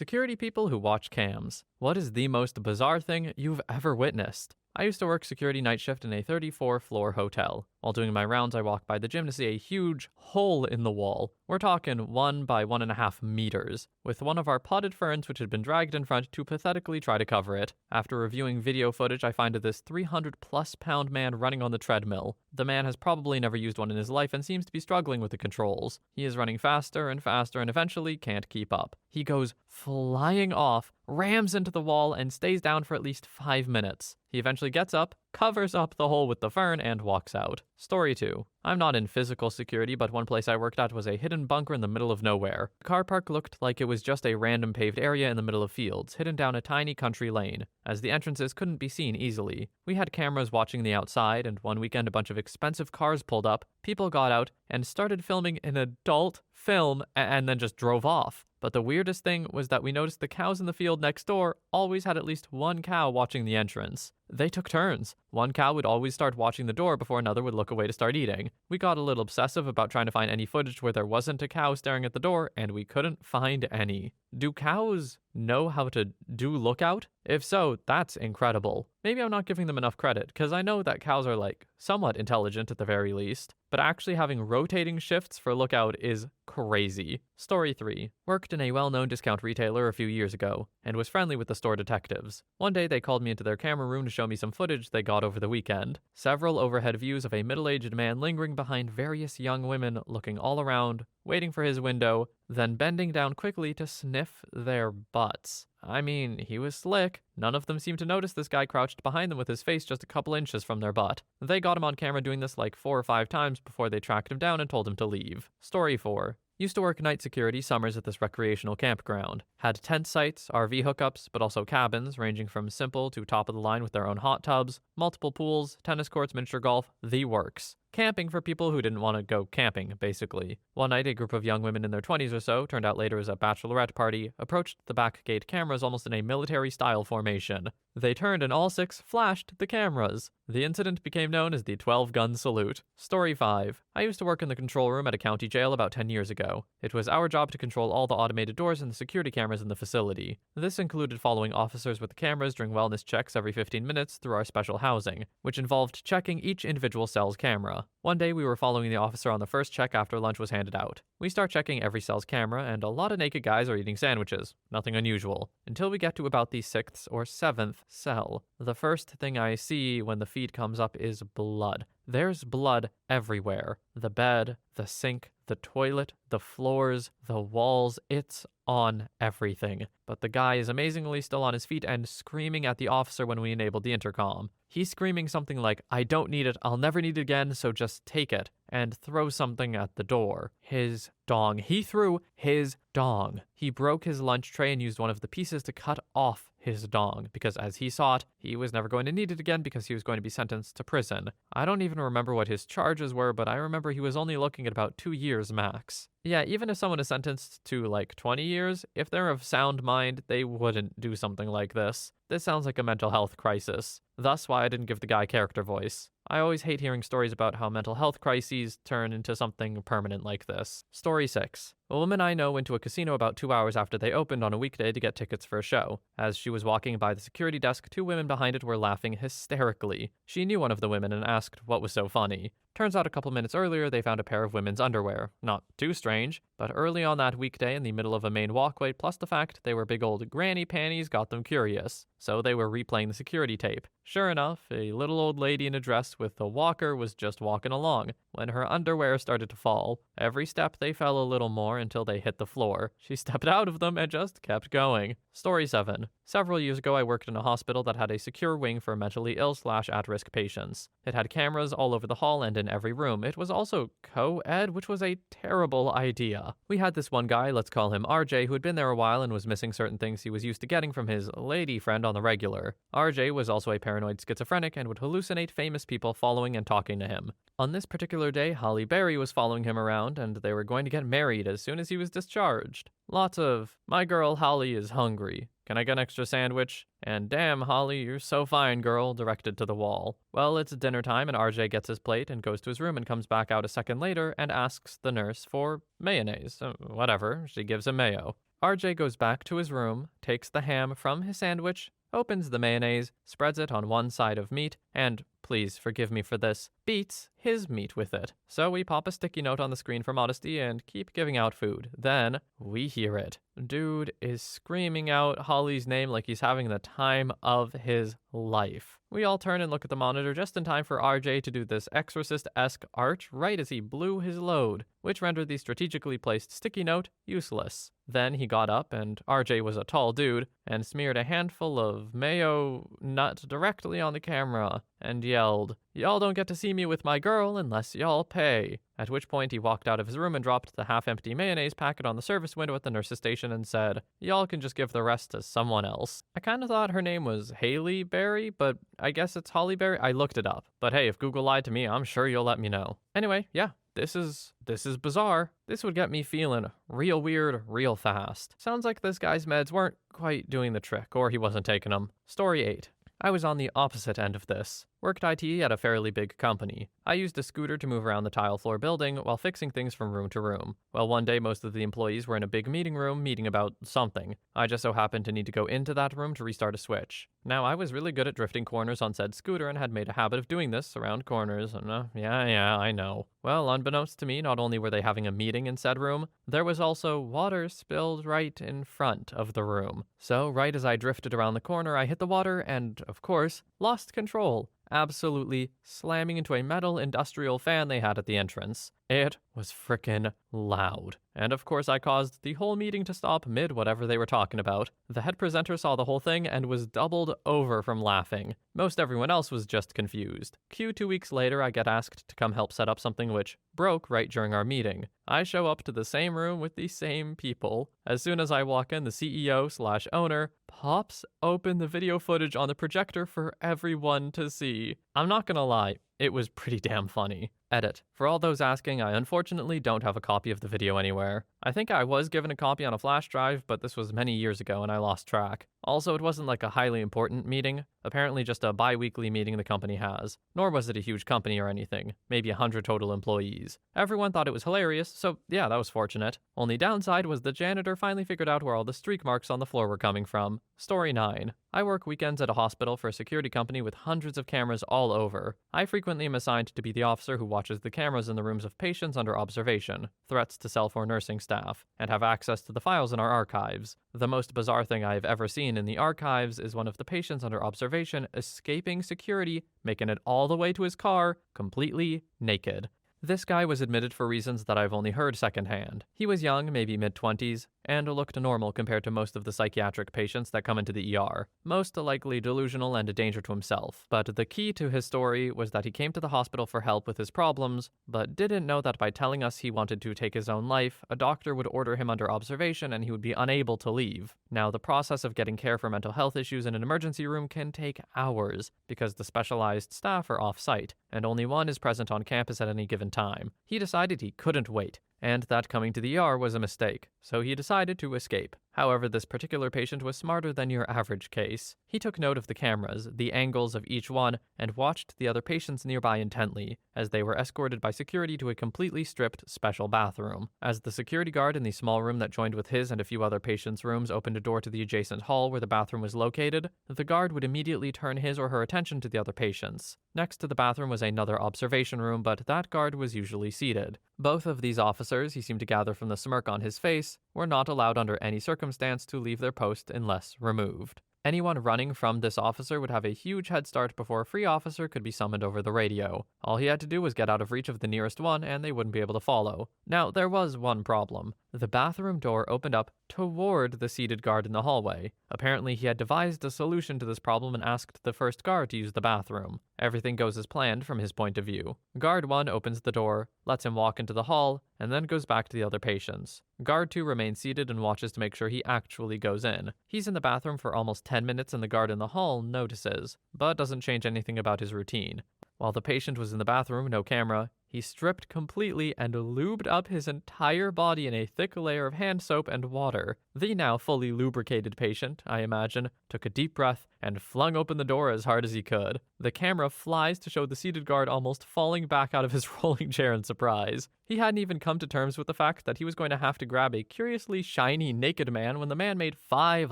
Security people who watch cams. What is the most bizarre thing you've ever witnessed? I used to work security night shift in a 34-floor hotel. While doing my rounds, I walked by the gym to see a huge hole in the wall. We're talking 1 by 1.5 meters, with one of our potted ferns which had been dragged in front to pathetically try to cover it. After reviewing video footage, I find this 300-plus pound man running on the treadmill. The man has probably never used one in his life and seems to be struggling with the controls. He is running faster and faster and eventually can't keep up. He goes flying off, rams into the wall, and stays down for at least 5 minutes. He eventually gets up, covers up the hole with the fern, and walks out. Story 2. I'm not in physical security, but one place I worked at was a hidden bunker in the middle of nowhere. The car park looked like it was just a random paved area in the middle of fields, hidden down a tiny country lane, as the entrances couldn't be seen easily. We had cameras watching the outside, and one weekend a bunch of expensive cars pulled up, people got out, and started filming an adult film, and then just drove off. But the weirdest thing was that we noticed the cows in the field next door always had at least one cow watching the entrance. They took turns. One cow would always start watching the door before another would look away to start eating. We got a little obsessive about trying to find any footage where there wasn't a cow staring at the door, and we couldn't find any. Do cows know how to do lookout? If so, that's incredible. Maybe I'm not giving them enough credit, because I know that cows are somewhat intelligent at the very least, but actually having rotating shifts for lookout is crazy. Story 3. Worked in a well-known discount retailer a few years ago, and was friendly with the store detectives. One day they called me into their camera room to show me some footage they got over the weekend. Several overhead views of a middle-aged man lingering behind various young women, looking all around, waiting for his window, then bending down quickly to sniff their butts. I mean, he was slick. None of them seemed to notice this guy crouched behind them with his face just a couple inches from their butt. They got him on camera doing this 4 or 5 times before they tracked him down and told him to leave. Story 4. Used to work night security summers at this recreational campground. Had tent sites, RV hookups, but also cabins ranging from simple to top of the line with their own hot tubs, multiple pools, tennis courts, miniature golf, the works. Camping for people who didn't want to go camping, basically. One night, a group of young women in their 20s or so, turned out later as a bachelorette party, approached the back gate cameras almost in a military-style formation. They turned and all 6 flashed the cameras. The incident became known as the 12-gun salute. Story 5. I used to work in the control room at a county jail about 10 years ago. It was our job to control all the automated doors and the security cameras in the facility. This included following officers with the cameras during wellness checks every 15 minutes through our special housing, which involved checking each individual cell's camera. One day we were following the officer on the first check after lunch was handed out. We start checking every cell's camera, and a lot of naked guys are eating sandwiches. Nothing unusual. Until we get to about the 6th or 7th cell. The first thing I see when the feed comes up is blood. There's blood everywhere. The bed, the sink, the toilet, the floors, the walls, it's on everything. But the guy is amazingly still on his feet and screaming at the officer when we enabled the intercom. He's screaming something like, "I don't need it, I'll never need it again, so just take it," and throw something at the door. His dong. He threw his dong. He broke his lunch tray and used one of the pieces to cut off his dong, because as he saw it, he was never going to need it again because he was going to be sentenced to prison. I don't even remember what his charges were, but I remember he was only looking at about 2 years max. Yeah, even if someone is sentenced to 20 years, if they're of sound mind, they wouldn't do something like this. This sounds like a mental health crisis. Thus why I didn't give the guy character voice. I always hate hearing stories about how mental health crises turn into something permanent like this. Story 6. A woman I know went to a casino about 2 hours after they opened on a weekday to get tickets for a show. As she was walking by the security desk, 2 women behind it were laughing hysterically. She knew one of the women and asked what was so funny. Turns out a couple minutes earlier, they found a pair of women's underwear. Not too strange, but early on that weekday in the middle of a main walkway, plus the fact they were big old granny panties got them curious. So they were replaying the security tape. Sure enough, a little old lady in a dress with a walker was just walking along when her underwear started to fall. Every step they fell a little more until they hit the floor. She stepped out of them and just kept going. Story 7. Several years ago, I worked in a hospital that had a secure wing for mentally ill/at-risk patients. It had cameras all over the hall and in every room. It was also co-ed, which was a terrible idea. We had this one guy, let's call him RJ, who had been there a while and was missing certain things he was used to getting from his lady friend on the regular. RJ was also a paranoid schizophrenic and would hallucinate famous people following and talking to him. On this particular day, Holly Berry was following him around, and they were going to get married as soon as he was discharged. Lots of, "My girl Holly is hungry. Can I get an extra sandwich?" And "Damn, Holly, you're so fine, girl," directed to the wall. Well, it's dinner time, and RJ gets his plate and goes to his room and comes back out a second later and asks the nurse for mayonnaise. Whatever, she gives him mayo. RJ goes back to his room, takes the ham from his sandwich, opens the mayonnaise, spreads it on one side of meat, and, please forgive me for this, beats his meat with it. So we pop a sticky note on the screen for modesty and keep giving out food. Then we hear it. Dude is screaming out Holly's name like he's having the time of his life. We all turn and look at the monitor just in time for RJ to do this exorcist-esque arch right as he blew his load, which rendered the strategically placed sticky note useless. Then he got up, and RJ was a tall dude, and smeared a handful of mayo nut directly on the camera, and yelled, "Y'all don't get to see me with my girl unless y'all pay." At which point he walked out of his room and dropped the half-empty mayonnaise packet on the service window at the nurse's station and said, "Y'all can just give the rest to someone else." I kinda thought her name was Haley Berry, but I guess it's Holly Berry. I looked it up. But hey, if Google lied to me, I'm sure you'll let me know. Anyway, yeah. This is bizarre. This would get me feeling real weird real fast. Sounds like this guy's meds weren't quite doing the trick, or he wasn't taking them. Story 8. I was on the opposite end of this. Worked IT at a fairly big company. I used a scooter to move around the tile floor building while fixing things from room to room. Well, one day most of the employees were in a big meeting room meeting about something. I just so happened to need to go into that room to restart a switch. Now, I was really good at drifting corners on said scooter and had made a habit of doing this around corners, and yeah, I know. Well, unbeknownst to me, not only were they having a meeting in said room, there was also water spilled right in front of the room. So, right as I drifted around the corner, I hit the water and, of course, lost control, absolutely slamming into a metal industrial fan they had at the entrance. It was frickin' loud. And of course I caused the whole meeting to stop mid whatever they were talking about. The head presenter saw the whole thing and was doubled over from laughing. Most everyone else was just confused. 2 weeks later, I get asked to come help set up something which broke right during our meeting. I show up to the same room with the same people. As soon as I walk in, the CEO/owner pops open the video footage on the projector for everyone to see. I'm not gonna lie, it was pretty damn funny. Edit. For all those asking, I unfortunately don't have a copy of the video anywhere. I think I was given a copy on a flash drive, but this was many years ago and I lost track. Also, it wasn't like a highly important meeting, apparently just a bi-weekly meeting the company has. Nor was it a huge company or anything, maybe 100 total employees. Everyone thought it was hilarious, so yeah, that was fortunate. Only downside was the janitor finally figured out where all the streak marks on the floor were coming from. Story 9. I work weekends at a hospital for a security company with hundreds of cameras all over. I frequently am assigned to be the officer who watches the cameras in the rooms of patients under observation, threats to self or nursing staff, and have access to the files in our archives. The most bizarre thing I have ever seen in the archives is one of the patients under observation escaping security, making it all the way to his car, completely naked. This guy was admitted for reasons that I've only heard secondhand. He was young, maybe mid-20s, and looked normal compared to most of the psychiatric patients that come into the ER. Most likely delusional and a danger to himself. But the key to his story was that he came to the hospital for help with his problems, but didn't know that by telling us he wanted to take his own life, a doctor would order him under observation and he would be unable to leave. Now, the process of getting care for mental health issues in an emergency room can take hours, because the specialized staff are off-site, and only one is present on campus at any given time. He decided he couldn't wait, and that coming to the ER was a mistake, so he decided to escape. However, this particular patient was smarter than your average case. He took note of the cameras, the angles of each one, and watched the other patients nearby intently, as they were escorted by security to a completely stripped special bathroom. As the security guard in the small room that joined with his and a few other patients' rooms opened a door to the adjacent hall where the bathroom was located, the guard would immediately turn his or her attention to the other patients. Next to the bathroom was another observation room, but that guard was usually seated. Both of these officers, he seemed to gather from the smirk on his face, were not allowed under any circumstance to leave their post unless removed. Anyone running from this officer would have a huge head start before a free officer could be summoned over the radio. All he had to do was get out of reach of the nearest one and they wouldn't be able to follow. Now, there was one problem. The bathroom door opened up toward the seated guard in the hallway. Apparently, he had devised a solution to this problem and asked the first guard to use the bathroom. Everything goes as planned from his point of view. Guard 1 opens the door, lets him walk into the hall, and then goes back to the other patients. Guard 2 remains seated and watches to make sure he actually goes in. He's in the bathroom for almost 10 minutes and the guard in the hall notices, but doesn't change anything about his routine. While the patient was in the bathroom, no camera, he stripped completely and lubed up his entire body in a thick layer of hand soap and water. The now fully lubricated patient, I imagine, took a deep breath and flung open the door as hard as he could. The camera flies to show the seated guard almost falling back out of his rolling chair in surprise. He hadn't even come to terms with the fact that he was going to have to grab a curiously shiny naked man when the man made 5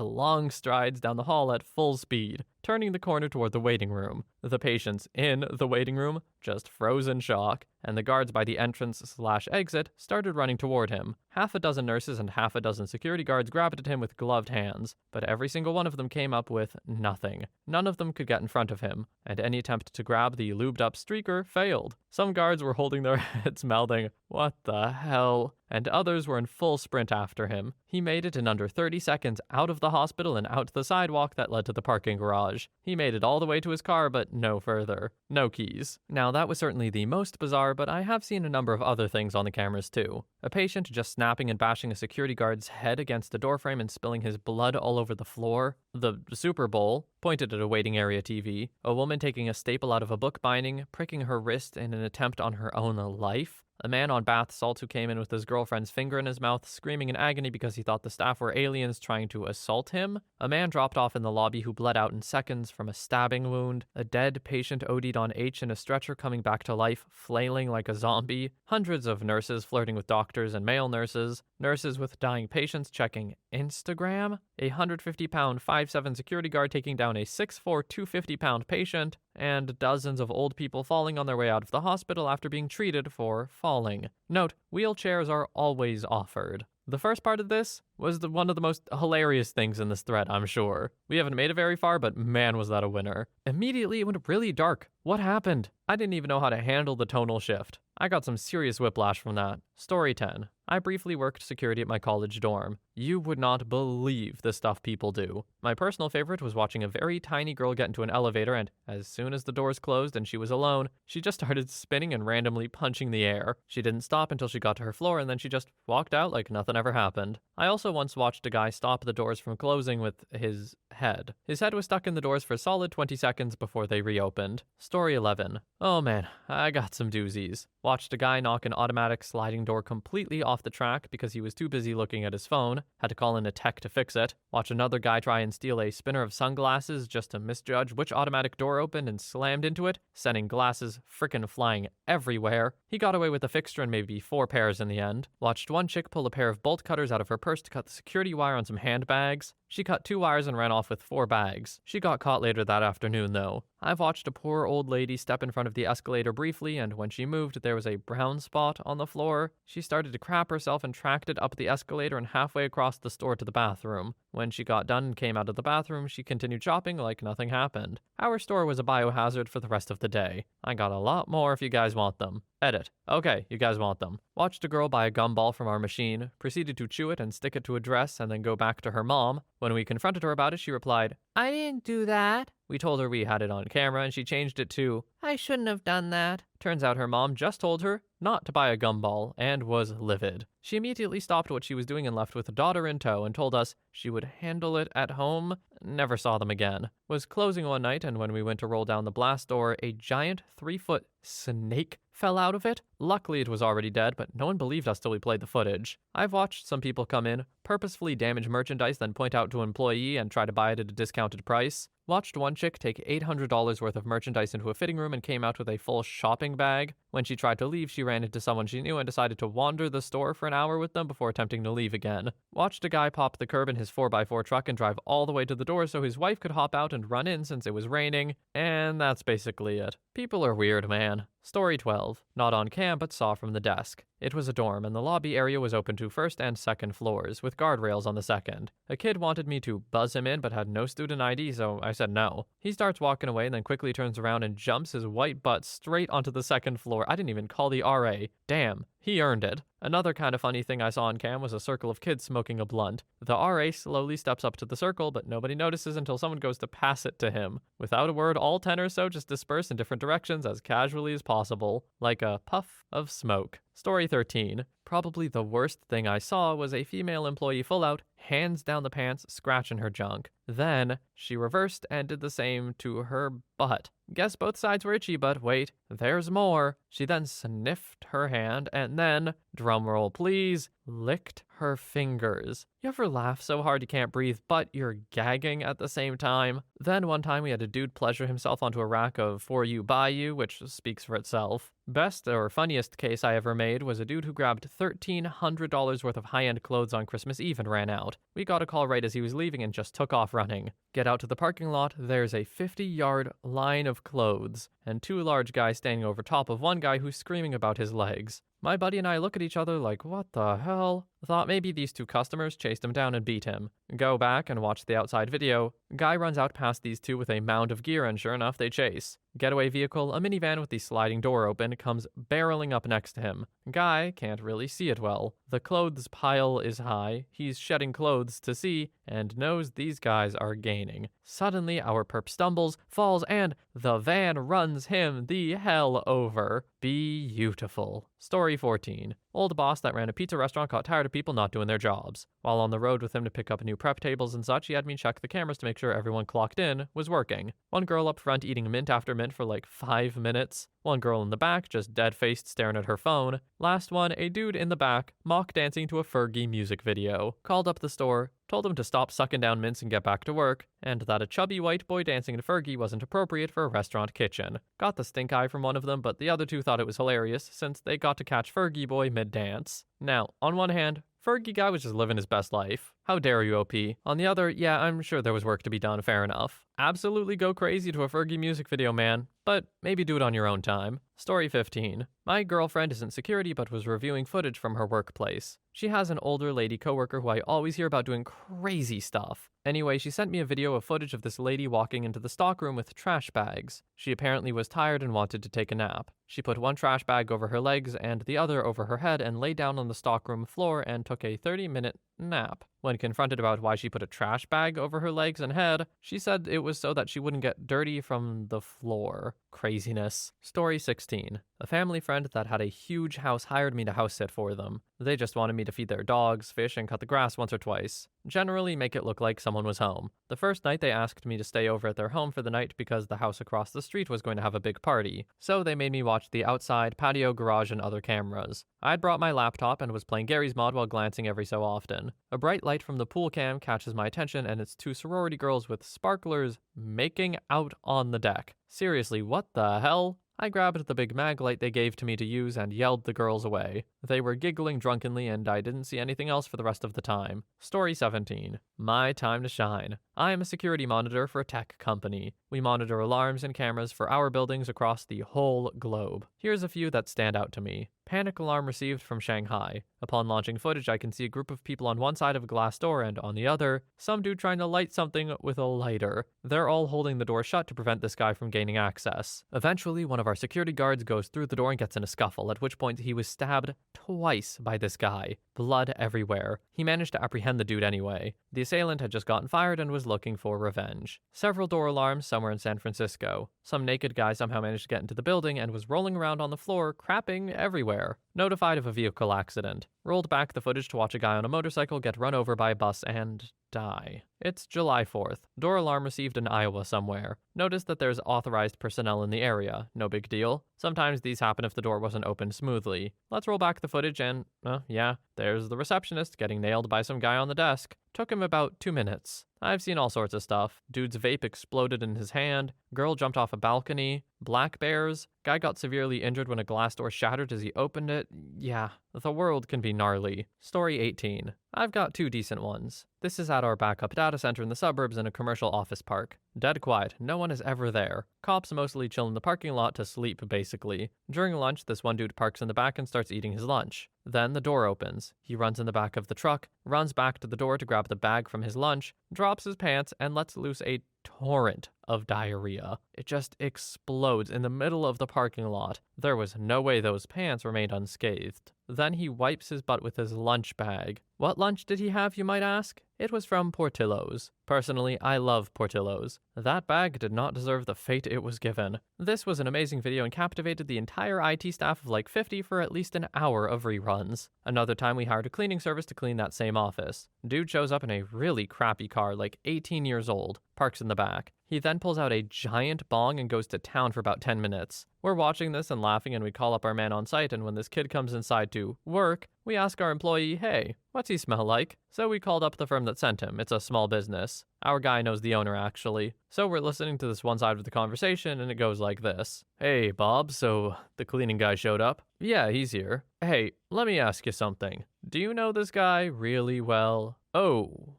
long strides down the hall at full speed, turning the corner toward the waiting room. The patients in the waiting room just froze in shock, and the guards by the entrance/exit started running toward him. Half a dozen nurses and half a dozen security guards grabbed at him with gloved hands, but every single one of them came up with nothing. None of them could get in front of him, and any attempt to grab the lubed-up streaker failed. Some guards were holding their heads, mouthing, "What the hell?" and others were in full sprint after him. He made it in under 30 seconds out of the hospital and out to the sidewalk that led to the parking garage. He made it all the way to his car, but no further. No keys. Now, that was certainly the most bizarre, but I have seen a number of other things on the cameras too. A patient just snapping and bashing a security guard's head against a doorframe and spilling his blood all over the floor. The Super Bowl, pointed at a waiting area TV. A woman taking a staple out of a book binding, pricking her wrist in an attempt on her own life. A man on bath salts who came in with his girlfriend's finger in his mouth, screaming in agony because he thought the staff were aliens trying to assault him. A man dropped off in the lobby who bled out in seconds from a stabbing wound. A dead patient OD'd on H in a stretcher coming back to life, flailing like a zombie. Hundreds of nurses flirting with doctors and male nurses. Nurses with dying patients checking Instagram. A 150-pound 5'7" security guard taking down a 6'4", 250-pound patient. And dozens of old people falling on their way out of the hospital after being treated for falling. Note, wheelchairs are always offered. The first part of this was one of the most hilarious things in this thread, I'm sure. We haven't made it very far, but man, was that a winner. Immediately, it went really dark. What happened? I didn't even know how to handle the tonal shift. I got some serious whiplash from that. Story 10. I briefly worked security at my college dorm. You would not believe the stuff people do. My personal favorite was watching a very tiny girl get into an elevator, and as soon as the doors closed and she was alone, she just started spinning and randomly punching the air. She didn't stop until she got to her floor, and then she just walked out like nothing ever happened. I also once watched a guy stop the doors from closing with his head. His head was stuck in the doors for a solid 20 seconds before they reopened. Story 11. Oh man, I got some doozies. Watched a guy knock an automatic sliding door completely off the track because he was too busy looking at his phone. Had to call in a tech to fix it. Watch another guy try and steal a spinner of sunglasses just to misjudge which automatic door opened and slammed into it, sending glasses frickin' flying everywhere. He got away with a fixture and maybe 4 pairs in the end. Watched one chick pull a pair of bolt cutters out of her purse to cut the security wire on some handbags. She cut 2 wires and ran off with 4 bags. She got caught later that afternoon, though. I've watched a poor old lady step in front of the escalator briefly, and when she moved, there was a brown spot on the floor. She started to crap herself and tracked it up the escalator and halfway across the store to the bathroom. When she got done and came out of the bathroom, she continued shopping like nothing happened. Our store was a biohazard for the rest of the day. I got a lot more if you guys want them. Edit. Okay, you guys want them. Watched a girl buy a gumball from our machine, proceeded to chew it and stick it to a dress and then go back to her mom. When we confronted her about it, she replied, "I didn't do that." We told her we had it on camera and she changed it to, "I shouldn't have done that." Turns out her mom just told her not to buy a gumball and was livid. She immediately stopped what she was doing and left with a daughter in tow and told us she would handle it at home. Never saw them again. Was closing one night, and when we went to roll down the blast door, a giant 3-foot snake fell out of it. Luckily, it was already dead, but no one believed us till we played the footage. I've watched some people come in, purposefully damage merchandise, then point out to an employee and try to buy it at a discounted price. Watched one chick take $800 worth of merchandise into a fitting room and came out with a full shopping bag. When she tried to leave, she ran into someone she knew and decided to wander the store for an hour with them before attempting to leave again. Watched a guy pop the curb in his 4x4 truck and drive all the way to the door so his wife could hop out and run in since it was raining. And that's basically it. People are weird, man. Story 12. Not on cam, but saw from the desk. It was a dorm, and the lobby area was open to first and second floors, with guardrails on the second. A kid wanted me to buzz him in, but had no student ID, so I said no. He starts walking away and then quickly turns around and jumps his white butt straight onto the second floor. I didn't even call the RA. Damn, he earned it. Another kind of funny thing I saw on cam was a circle of kids smoking a blunt. The RA slowly steps up to the circle, but nobody notices until someone goes to pass it to him. Without a word, all 10 or so just disperse in different directions as casually as possible, like a puff of smoke. Story 13. Probably the worst thing I saw was a female employee full out, hands down the pants, scratching her junk. Then she reversed and did the same to her butt. Guess both sides were itchy, but wait, there's more. She then sniffed her hand and then drumroll please, licked her fingers. You ever laugh so hard you can't breathe, but you're gagging at the same time? Then one time we had a dude pleasure himself onto a rack of For You By You, which speaks for itself. Best or funniest case I ever made was a dude who grabbed $1,300 worth of high-end clothes on Christmas Eve and ran out. We got a call right as he was leaving and just took off running. Get out to the parking lot, there's a 50-yard line of clothes, and two large guys standing over top of one guy who's screaming about his legs. My buddy and I look at each other like, what the hell? Thought maybe these two customers chased him down and beat him. Go back and watch the outside video. Guy runs out past these two with a mound of gear, and sure enough, they chase. Getaway vehicle, a minivan with the sliding door open, comes barreling up next to him. Guy can't really see it well. The clothes pile is high, he's shedding clothes to see, and knows these guys are gaining. Suddenly, our perp stumbles, falls, and the van runs him the hell over. Beautiful. Story 14. Old boss that ran a pizza restaurant got tired of people not doing their jobs. While on the road with him to pick up new prep tables and such, he had me check the cameras to make sure everyone clocked in was working. One girl up front eating mint after mint for like 5 minutes. One girl in the back just dead-faced staring at her phone. Last one, a dude in the back mock dancing to a Fergie music video. Called up the store, told him to stop sucking down mints and get back to work, and that a chubby white boy dancing to Fergie wasn't appropriate for a restaurant kitchen. Got the stink eye from one of them, but the other two thought it was hilarious since they got to catch Fergie boy mid-dance. Now, on one hand, Fergie guy was just living his best life. How dare you, OP? On the other, yeah, I'm sure there was work to be done, fair enough. Absolutely go crazy to a Fergie music video, man. But maybe do it on your own time. Story 15. My girlfriend isn't security but was reviewing footage from her workplace. She has an older lady coworker who I always hear about doing crazy stuff. Anyway, she sent me a video of footage of this lady walking into the stockroom with trash bags. She apparently was tired and wanted to take a nap. She put one trash bag over her legs and the other over her head and lay down on the stockroom floor and took a 30-minute nap. When confronted about why she put a trash bag over her legs and head, she said it was so that she wouldn't get dirty from the floor. Craziness. Story 16. A family friend that had a huge house hired me to house sit for them. They just wanted me to feed their dogs, fish, and cut the grass once or twice. Generally make it look like someone was home. The first night they asked me to stay over at their home for the night because the house across the street was going to have a big party. So they made me watch the outside, patio, garage, and other cameras. I'd brought my laptop and was playing Gary's Mod while glancing every so often. A bright light from the pool cam catches my attention and it's two sorority girls with sparklers making out on the deck. Seriously, what the hell? I grabbed the big mag light they gave to me to use and yelled the girls away. They were giggling drunkenly and I didn't see anything else for the rest of the time. Story 17. My time to shine. I am a security monitor for a tech company. We monitor alarms and cameras for our buildings across the whole globe. Here's a few that stand out to me. Panic alarm received from Shanghai. Upon launching footage, I can see a group of people on one side of a glass door and on the other, some dude trying to light something with a lighter. They're all holding the door shut to prevent this guy from gaining access. Eventually, one of our security guards goes through the door and gets in a scuffle, at which point he was stabbed twice by this guy. Blood everywhere. He managed to apprehend the dude anyway. The assailant had just gotten fired and was looking for revenge. Several door alarms somewhere in San Francisco. Some naked guy somehow managed to get into the building and was rolling around on the floor, crapping everywhere. Notified of a vehicle accident. Rolled back the footage to watch a guy on a motorcycle get run over by a bus and die. It's July 4th. Door alarm received in Iowa somewhere. Noticed that there's authorized personnel in the area. No big deal. Sometimes these happen if the door wasn't opened smoothly. Let's roll back the footage and, yeah, there's the receptionist getting nailed by some guy on the desk. Took him about 2 minutes. I've seen all sorts of stuff. Dude's vape exploded in his hand. Girl jumped off a balcony. Black bears. Guy got severely injured when a glass door shattered as he opened it. Yeah, the world can be gnarly. Story 18. I've got 2 decent ones. This is at our backup data center in the suburbs in a commercial office park. Dead quiet. No one is ever there. Cops mostly chill in the parking lot to sleep, basically. During lunch, this one dude parks in the back and starts eating his lunch. Then the door opens. He runs in the back of the truck, runs back to the door to grab the bag from his lunch, drops his pants, and lets loose a torrent of diarrhea. It just explodes in the middle of the parking lot. There was no way those pants remained unscathed. Then he wipes his butt with his lunch bag. What lunch did he have, you might ask? It was from Portillo's. Personally, I love Portillo's. That bag did not deserve the fate it was given. This was an amazing video and captivated the entire IT staff of like 50 for at least an hour of reruns. Another time we hired a cleaning service to clean that same office. Dude shows up in a really crappy car, like 18 years old, parks in the back. He then pulls out a giant bong and goes to town for about 10 minutes. We're watching this and laughing, and we call up our man on site, and when this kid comes inside to work, we ask our employee, hey, what's he smell like? So we called up the firm that sent him. It's a small business. Our guy knows the owner, actually. So we're listening to this one side of the conversation, and it goes like this. Hey, Bob, so the cleaning guy showed up? Yeah, he's here. Hey, let me ask you something. Do you know this guy really well? Oh,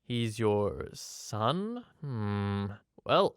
he's your son? Well,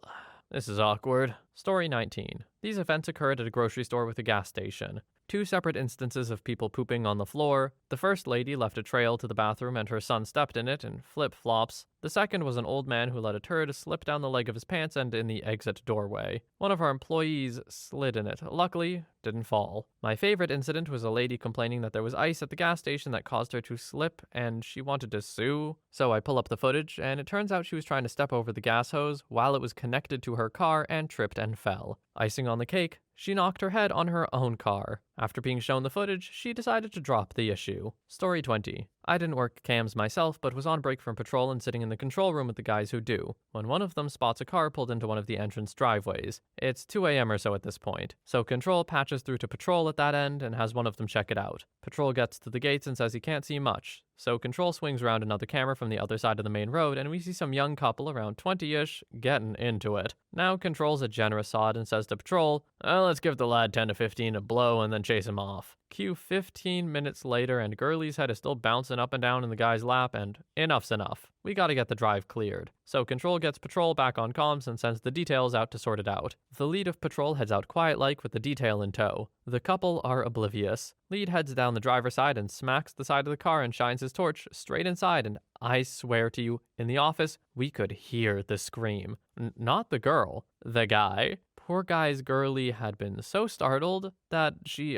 this is awkward. Story 19. These events occurred at a grocery store with a gas station. Two separate instances of people pooping on the floor. The first lady left a trail to the bathroom and her son stepped in it in flip-flops. The second was an old man who let a turd slip down the leg of his pants and in the exit doorway. One of our employees slid in it. Luckily, didn't fall. My favorite incident was a lady complaining that there was ice at the gas station that caused her to slip and she wanted to sue. So I pull up the footage and it turns out she was trying to step over the gas hose while it was connected to her car and tripped and fell. Icing on the cake, she knocked her head on her own car. After being shown the footage, she decided to drop the issue. Story 20. I didn't work cams myself, but was on break from patrol and sitting in the control room with the guys who do, when one of them spots a car pulled into one of the entrance driveways. It's 2 a.m. or so at this point, so control patches through to patrol at that end and has one of them check it out. Patrol gets to the gates and says he can't see much, so control swings around another camera from the other side of the main road and we see some young couple around 20-ish getting into it. Now control's a generous sod and says to patrol, let's give the lad 10 to 15 a blow and then chase him off. Cue 15 minutes later and Gurley's head is still bouncing up and down in the guy's lap and enough's enough. We gotta get the drive cleared. So control gets patrol back on comms and sends the details out to sort it out. The lead of patrol heads out quiet-like with the detail in tow. The couple are oblivious. Lead heads down the driver's side and smacks the side of the car and shines his torch straight inside, and I swear to you, in the office, we could hear the scream. Not the girl, the guy. Poor guy's Gurley had been so startled that she,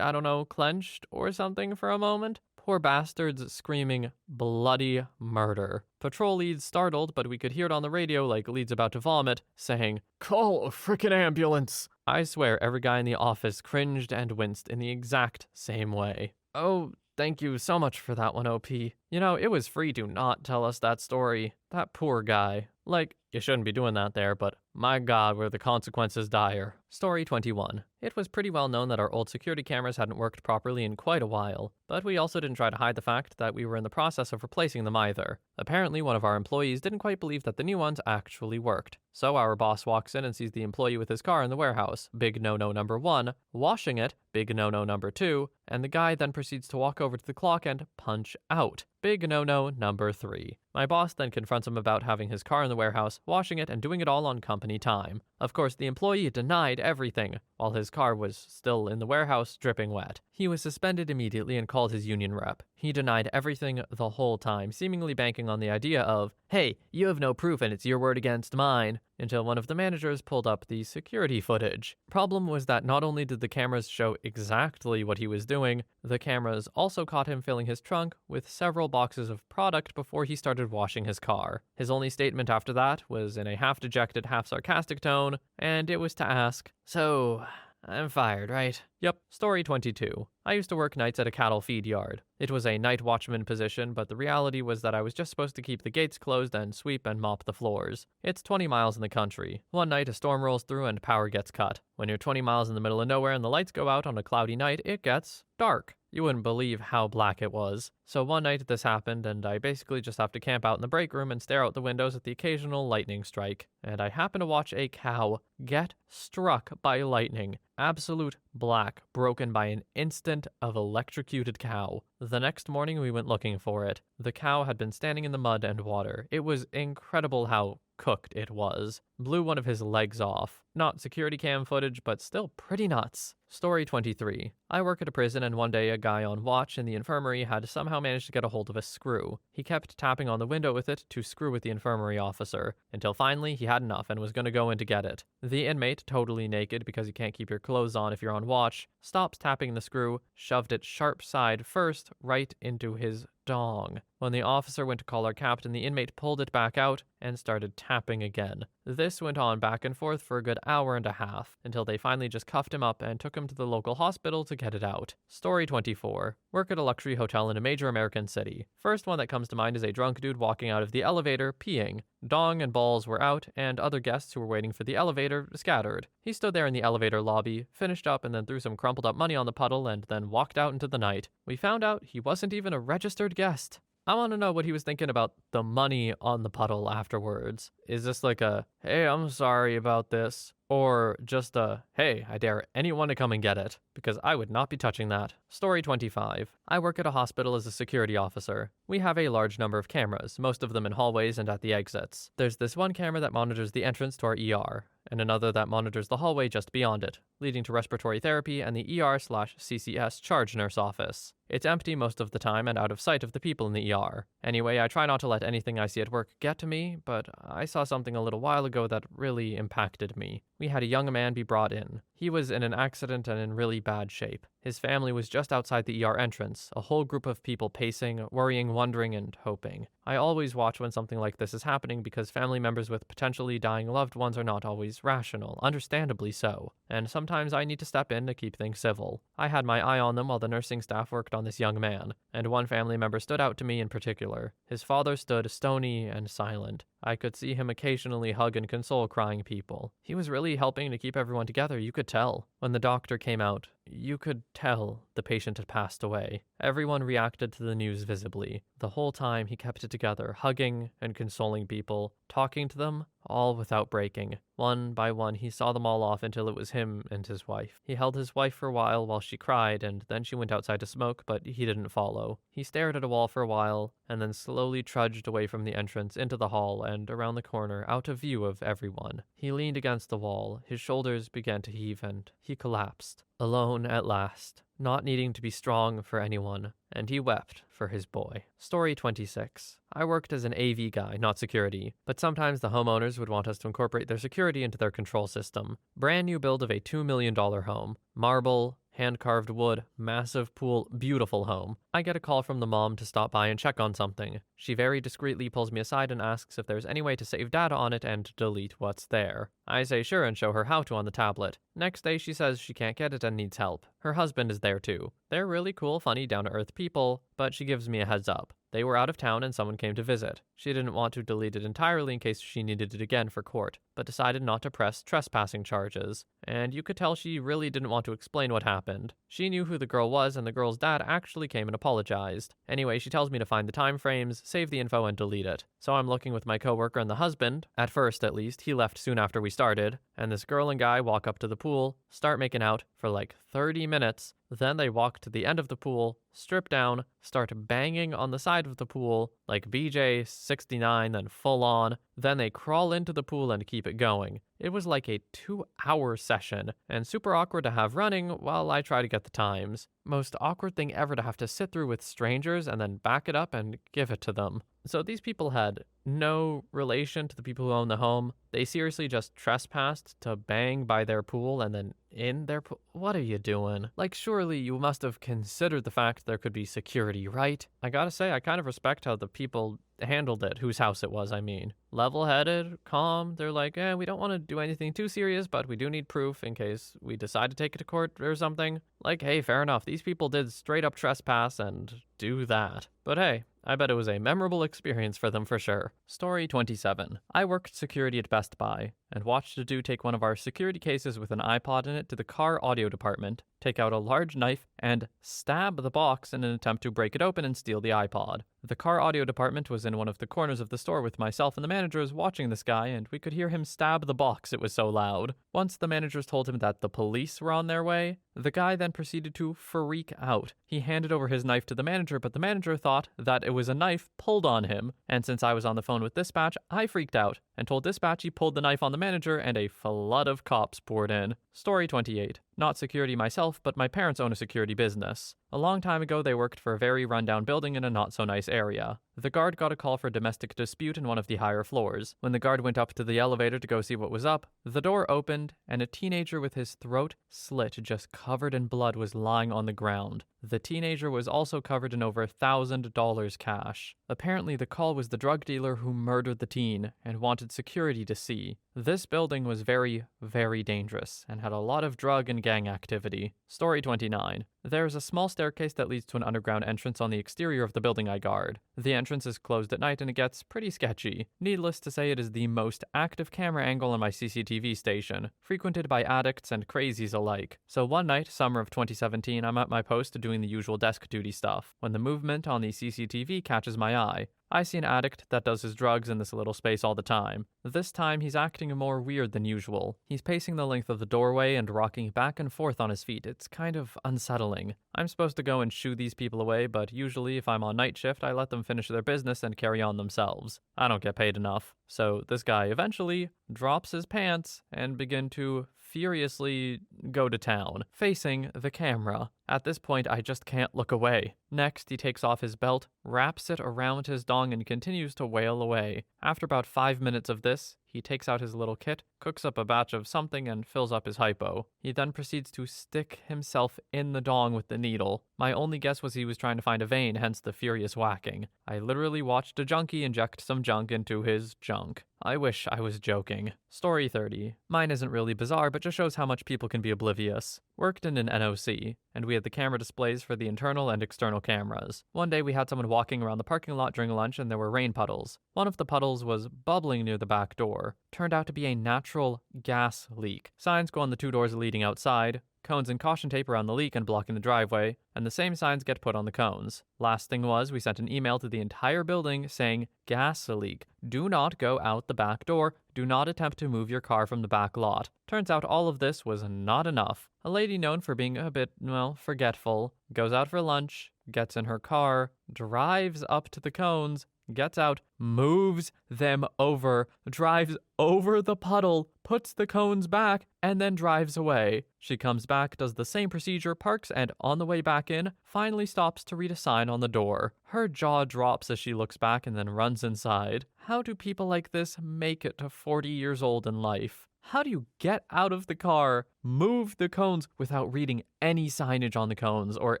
clenched or something for a moment. Poor bastard's screaming bloody murder. Patrol lead's startled, but we could hear it on the radio like lead's about to vomit, saying, "Call a frickin' ambulance." I swear every guy in the office cringed and winced in the exact same way. Oh, thank you so much for that one, OP. It was free to not tell us that story. That poor guy. Like, you shouldn't be doing that there, but my God, were the consequences dire. Story 21. It was pretty well known that our old security cameras hadn't worked properly in quite a while, but we also didn't try to hide the fact that we were in the process of replacing them either. Apparently, one of our employees didn't quite believe that the new ones actually worked. So our boss walks in and sees the employee with his car in the warehouse, big no-no number 1, washing it, big no-no number 2, and the guy then proceeds to walk over to the clock and punch out, big no-no number 3. My boss then confronts him about having his car in the warehouse, washing it, and doing it all on company time. Of course, the employee denied everything, while his car was still in the warehouse, dripping wet. He was suspended immediately and called his union rep. He denied everything the whole time, seemingly banking on the idea of, hey, you have no proof and it's your word against mine, until one of the managers pulled up the security footage. Problem was that not only did the cameras show exactly what he was doing, the cameras also caught him filling his trunk with several boxes of product before he started washing his car. His only statement after that was in a half-dejected, half-sarcastic tone, and it was to ask, "So, I'm fired, right?" Yep, story 22. I used to work nights at a cattle feed yard. It was a night watchman position, but the reality was that I was just supposed to keep the gates closed and sweep and mop the floors. It's 20 miles in the country. One night a storm rolls through and power gets cut. When you're 20 miles in the middle of nowhere and the lights go out on a cloudy night, it gets dark. You wouldn't believe how black it was. So one night this happened, and I basically just have to camp out in the break room and stare out the windows at the occasional lightning strike. And I happen to watch a cow get struck by lightning. Absolute black, broken by an instant of electrocuted cow. The next morning we went looking for it. The cow had been standing in the mud and water. It was incredible how cooked it was. Blew one of his legs off. Not security cam footage, but still pretty nuts. Story 23. I work at a prison, and one day a guy on watch in the infirmary had somehow managed to get a hold of a screw. He kept tapping on the window with it to screw with the infirmary officer, until finally he had enough and was going to go in to get it. The inmate, totally naked because you can't keep your clothes on if you're on watch, stops tapping the screw, shoved it sharp side first right into his dong. When the officer went to call our captain, the inmate pulled it back out and started tapping again. This went on back and forth for a good hour and a half, until they finally just cuffed him up and took him to the local hospital to get it out. Story 24. Work at a luxury hotel in a major American city. First one that comes to mind is a drunk dude walking out of the elevator, peeing. Dong and balls were out, and other guests who were waiting for the elevator scattered. He stood there in the elevator lobby, finished up, and then threw some crumpled up money on the puddle and then walked out into the night. We found out he wasn't even a registered guest. I want to know what he was thinking about the money on the puddle afterwards. Is this like a, hey, I'm sorry about this? Or just a, hey, I dare anyone to come and get it, because I would not be touching that. Story 25. I work at a hospital as a security officer. We have a large number of cameras, most of them in hallways and at the exits. There's this one camera that monitors the entrance to our ER, and another that monitors the hallway just beyond it, leading to respiratory therapy and the ER/CCS charge nurse office. It's empty most of the time and out of sight of the people in the ER. Anyway, I try not to let anything I see at work get to me, but I saw something a little while ago that really impacted me. We had a young man be brought in. He was in an accident and in really bad shape. His family was just outside the ER entrance, a whole group of people pacing, worrying, wondering, and hoping. I always watch when something like this is happening because family members with potentially dying loved ones are not always rational, understandably so, and sometimes I need to step in to keep things civil. I had my eye on them while the nursing staff worked on this young man, and one family member stood out to me in particular. His father stood stony and silent. I could see him occasionally hug and console crying people. He was really helping to keep everyone together, you could tell. When the doctor came out, you could tell the patient had passed away. Everyone reacted to the news visibly. The whole time he kept it together, hugging and consoling people, talking to them, all without breaking. One by one, he saw them all off until it was him and his wife. He held his wife for a while she cried, and then she went outside to smoke, but he didn't follow. He stared at a wall for a while, and then slowly trudged away from the entrance into the hall and around the corner, out of view of everyone. He leaned against the wall, his shoulders began to heave, and he collapsed. Alone at last, not needing to be strong for anyone, and he wept for his boy. Story 26. I worked as an AV guy, not security, but sometimes the homeowners would want us to incorporate their security into their control system. Brand new build of a $2 million home. Marble, hand-carved wood, massive pool, beautiful home. I get a call from the mom to stop by and check on something. She very discreetly pulls me aside and asks if there's any way to save data on it and delete what's there. I say sure and show her how to on the tablet. Next day she says she can't get it and needs help. Her husband is there too. They're really cool, funny, down-to-earth people, but she gives me a heads up. They were out of town and someone came to visit. She didn't want to delete it entirely in case she needed it again for court, but decided not to press trespassing charges. And you could tell she really didn't want to explain what happened. She knew who the girl was, and the girl's dad actually came and apologized. Anyway, she tells me to find the time frames, save the info, and delete it. So I'm looking with my coworker and the husband. At first, at least, he left soon after we started. And this girl and guy walk up to the pool, start making out for like 30 minutes. Then they walk to the end of the pool, strip down, start banging on the side of the pool, like BJ 69, then full on. Then they crawl into the pool and keep it going. It was like a 2-hour session, and super awkward to have running while I try to get the times. Most awkward thing ever to have to sit through with strangers and then back it up and give it to them. So these people had no relation to the people who own the home. They seriously just trespassed to bang by their pool and then in their pool. What are you doing? Like, surely you must have considered the fact there could be security, right? I gotta say, I kind of respect how the people handled it, whose house it was, I mean. Level-headed, calm, they're like, we don't want to do anything too serious, but we do need proof in case we decide to take it to court or something. Like, hey, fair enough, these people did straight up trespass and do that. But hey, I bet it was a memorable experience for them for sure. Story 27. I worked security at Best Buy and watched a dude take one of our security cases with an iPod in it to the car audio department, take out a large knife, and stab the box in an attempt to break it open and steal the iPod. The car audio department was in one of the corners of the store with myself and the managers watching this guy, and we could hear him stab the box, it was so loud. Once the managers told him that the police were on their way, the guy then proceeded to freak out. He handed over his knife to the manager, but the manager thought that it was a knife pulled on him, and since I was on the phone with dispatch, I freaked out and told dispatch he pulled the knife on the manager, and a flood of cops poured in. Story 28. Not security myself, but my parents own a security business. A long time ago, they worked for a very rundown building in a not-so-nice area. The guard got a call for a domestic dispute in one of the higher floors. When the guard went up to the elevator to go see what was up, the door opened, and a teenager with his throat slit just covered in blood was lying on the ground. The teenager was also covered in over $1,000 cash. Apparently, the call was the drug dealer who murdered the teen and wanted security to see. This building was very, very dangerous and had a lot of drug and gang activity. Story 29. There is a small staircase that leads to an underground entrance on the exterior of the building I guard. The entrance is closed at night and it gets pretty sketchy. Needless to say, it is the most active camera angle on my CCTV station, frequented by addicts and crazies alike. So one night, summer of 2017, I'm at my post doing the usual desk duty stuff, when the movement on the CCTV catches my eye. I see an addict that does his drugs in this little space all the time. This time, he's acting more weird than usual. He's pacing the length of the doorway and rocking back and forth on his feet. It's kind of unsettling. I'm supposed to go and shoo these people away, but usually if I'm on night shift, I let them finish their business and carry on themselves. I don't get paid enough. So this guy eventually drops his pants and begin to furiously go to town, facing the camera. At this point, I just can't look away. Next, he takes off his belt, wraps it around his dong, and continues to wail away. After about 5 minutes of this, he takes out his little kit, cooks up a batch of something, and fills up his hypo. He then proceeds to stick himself in the dong with the needle. My only guess was he was trying to find a vein, hence the furious whacking. I literally watched a junkie inject some junk into his junk. I wish I was joking. Story 30. Mine isn't really bizarre, but just shows how much people can be oblivious. Worked in an NOC, and we had the camera displays for the internal and external cameras. One day we had someone walking around the parking lot during lunch and there were rain puddles. One of the puddles was bubbling near the back door. Turned out to be a natural gas leak. Signs go on the 2 doors leading outside, cones and caution tape around the leak and blocking the driveway, and the same signs get put on the cones. Last thing was, we sent an email to the entire building saying, gas leak. Do not go out the back door. Do not attempt to move your car from the back lot. Turns out all of this was not enough. A lady known for being a bit, forgetful, goes out for lunch, gets in her car, drives up to the cones, gets out, moves them over, drives over the puddle, puts the cones back, and then drives away. She comes back, does the same procedure, parks, and on the way back in, finally stops to read a sign on the door. Her jaw drops as she looks back and then runs inside. How do people like this make it to 40 years old in life? How do you get out of the car, move the cones without reading any signage on the cones or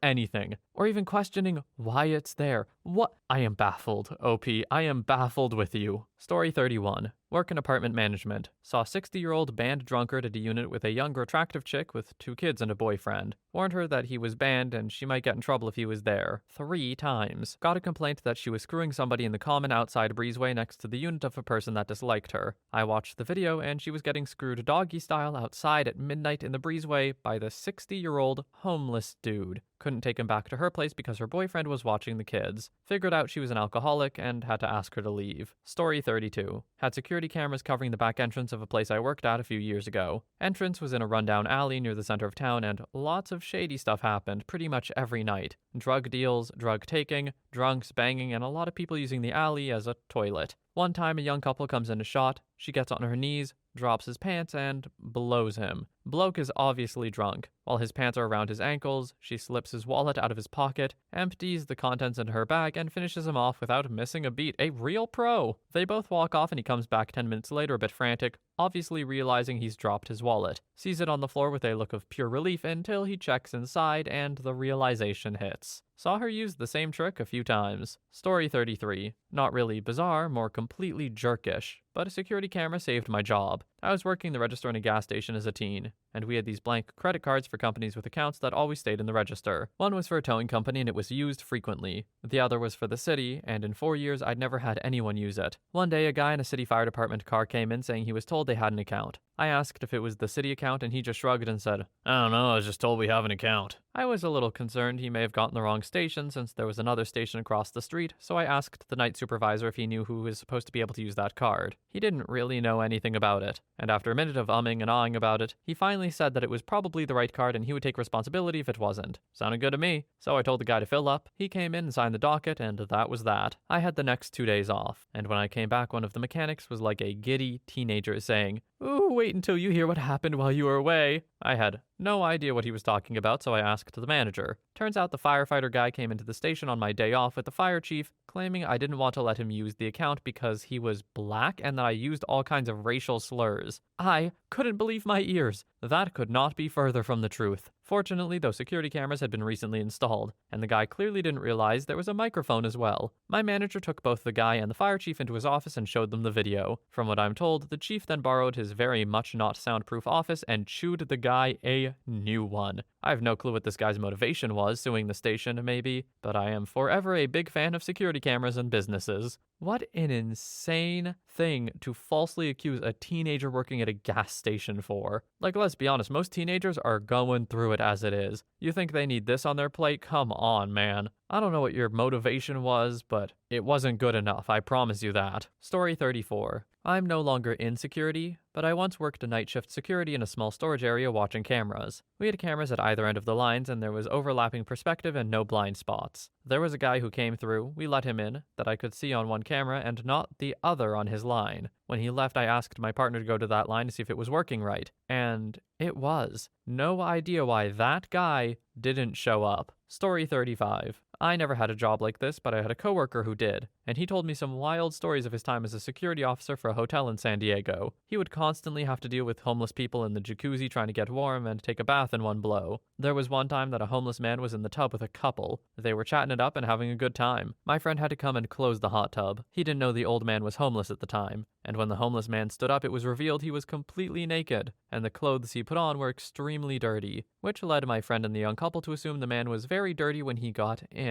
anything, or even questioning why it's there? What? I am baffled, OP. I am baffled with you. Story 31. Work in apartment management. Saw a 60-year-old banned drunkard at a unit with a younger attractive chick with 2 kids and a boyfriend. Warned her that he was banned and she might get in trouble if he was there. 3 times. Got a complaint that she was screwing somebody in the common outside breezeway next to the unit of a person that disliked her. I watched the video and she was getting screwed doggy style outside at midnight in the breezeway by the 60-year-old homeless dude. Couldn't take him back to her place because her boyfriend was watching the kids. Figured out she was an alcoholic and had to ask her to leave. Story 32. Had security cameras covering the back entrance of a place I worked at a few years ago. Entrance was in a rundown alley near the center of town and lots of shady stuff happened pretty much every night. Drug deals, drug taking, drunks banging, and a lot of people using the alley as a toilet. One time a young couple comes in to shot. She gets on her knees, drops his pants, and blows him. Bloke is obviously drunk. While his pants are around his ankles, she slips his wallet out of his pocket, empties the contents into her bag, and finishes him off without missing a beat. A real pro! They both walk off and he comes back 10 minutes later a bit frantic, obviously realizing he's dropped his wallet. Sees it on the floor with a look of pure relief until he checks inside and the realization hits. Saw her use the same trick a few times. Story 33. Not really bizarre, more completely jerkish, but a security camera saved my job. I was working the register in a gas station as a teen, and we had these blank credit cards for companies with accounts that always stayed in the register. One was for a towing company and it was used frequently. The other was for the city, and in 4 years I'd never had anyone use it. One day a guy in a city fire department car came in saying he was told they had an account. I asked if it was the city account and he just shrugged and said, "I don't know, I was just told we have an account." I was a little concerned he may have gotten the wrong station since there was another station across the street, so I asked the night supervisor if he knew who was supposed to be able to use that card. He didn't really know anything about it, and after a minute of umming and ahhing about it, he finally said that it was probably the right card and he would take responsibility if it wasn't. Sounded good to me, so I told the guy to fill up. He came in and signed the docket, and that was that. I had the next 2 days off, and when I came back, one of the mechanics was like a giddy teenager saying, "Ooh, wait until you hear what happened while you were away." I had No idea what he was talking about, so I asked the manager. Turns out the firefighter guy came into the station on my day off with the fire chief, claiming I didn't want to let him use the account because he was black and that I used all kinds of racial slurs. I couldn't believe my ears. That could not be further from the truth. Fortunately, those security cameras had been recently installed, and the guy clearly didn't realize there was a microphone as well. My manager took both the guy and the fire chief into his office and showed them the video. From what I'm told, the chief then borrowed his very much not soundproof office and chewed the guy a new one. I have no clue what this guy's motivation was, suing the station maybe, but I am forever a big fan of security cameras and businesses. What an insane thing to falsely accuse a teenager working at a gas station for. Like, let's be honest, most teenagers are going through it as it is. You think they need this on their plate? Come on, man. I don't know what your motivation was, but it wasn't good enough, I promise you that. Story 34. I'm no longer in security, but I once worked a night shift security in a small storage area watching cameras. We had cameras at either end of the lines, and there was overlapping perspective and no blind spots. There was a guy who came through, we let him in, that I could see on one camera and not the other on his line. When he left, I asked my partner to go to that line to see if it was working right, and it was. No idea why that guy didn't show up. Story 35. I never had a job like this, but I had a coworker who did, and he told me some wild stories of his time as a security officer for a hotel in San Diego. He would constantly have to deal with homeless people in the jacuzzi trying to get warm and take a bath in one blow. There was one time that a homeless man was in the tub with a couple. They were chatting it up and having a good time. My friend had to come and close the hot tub. He didn't know the old man was homeless at the time, and when the homeless man stood up, it was revealed he was completely naked, and the clothes he put on were extremely dirty, which led my friend and the young couple to assume the man was very dirty when he got in.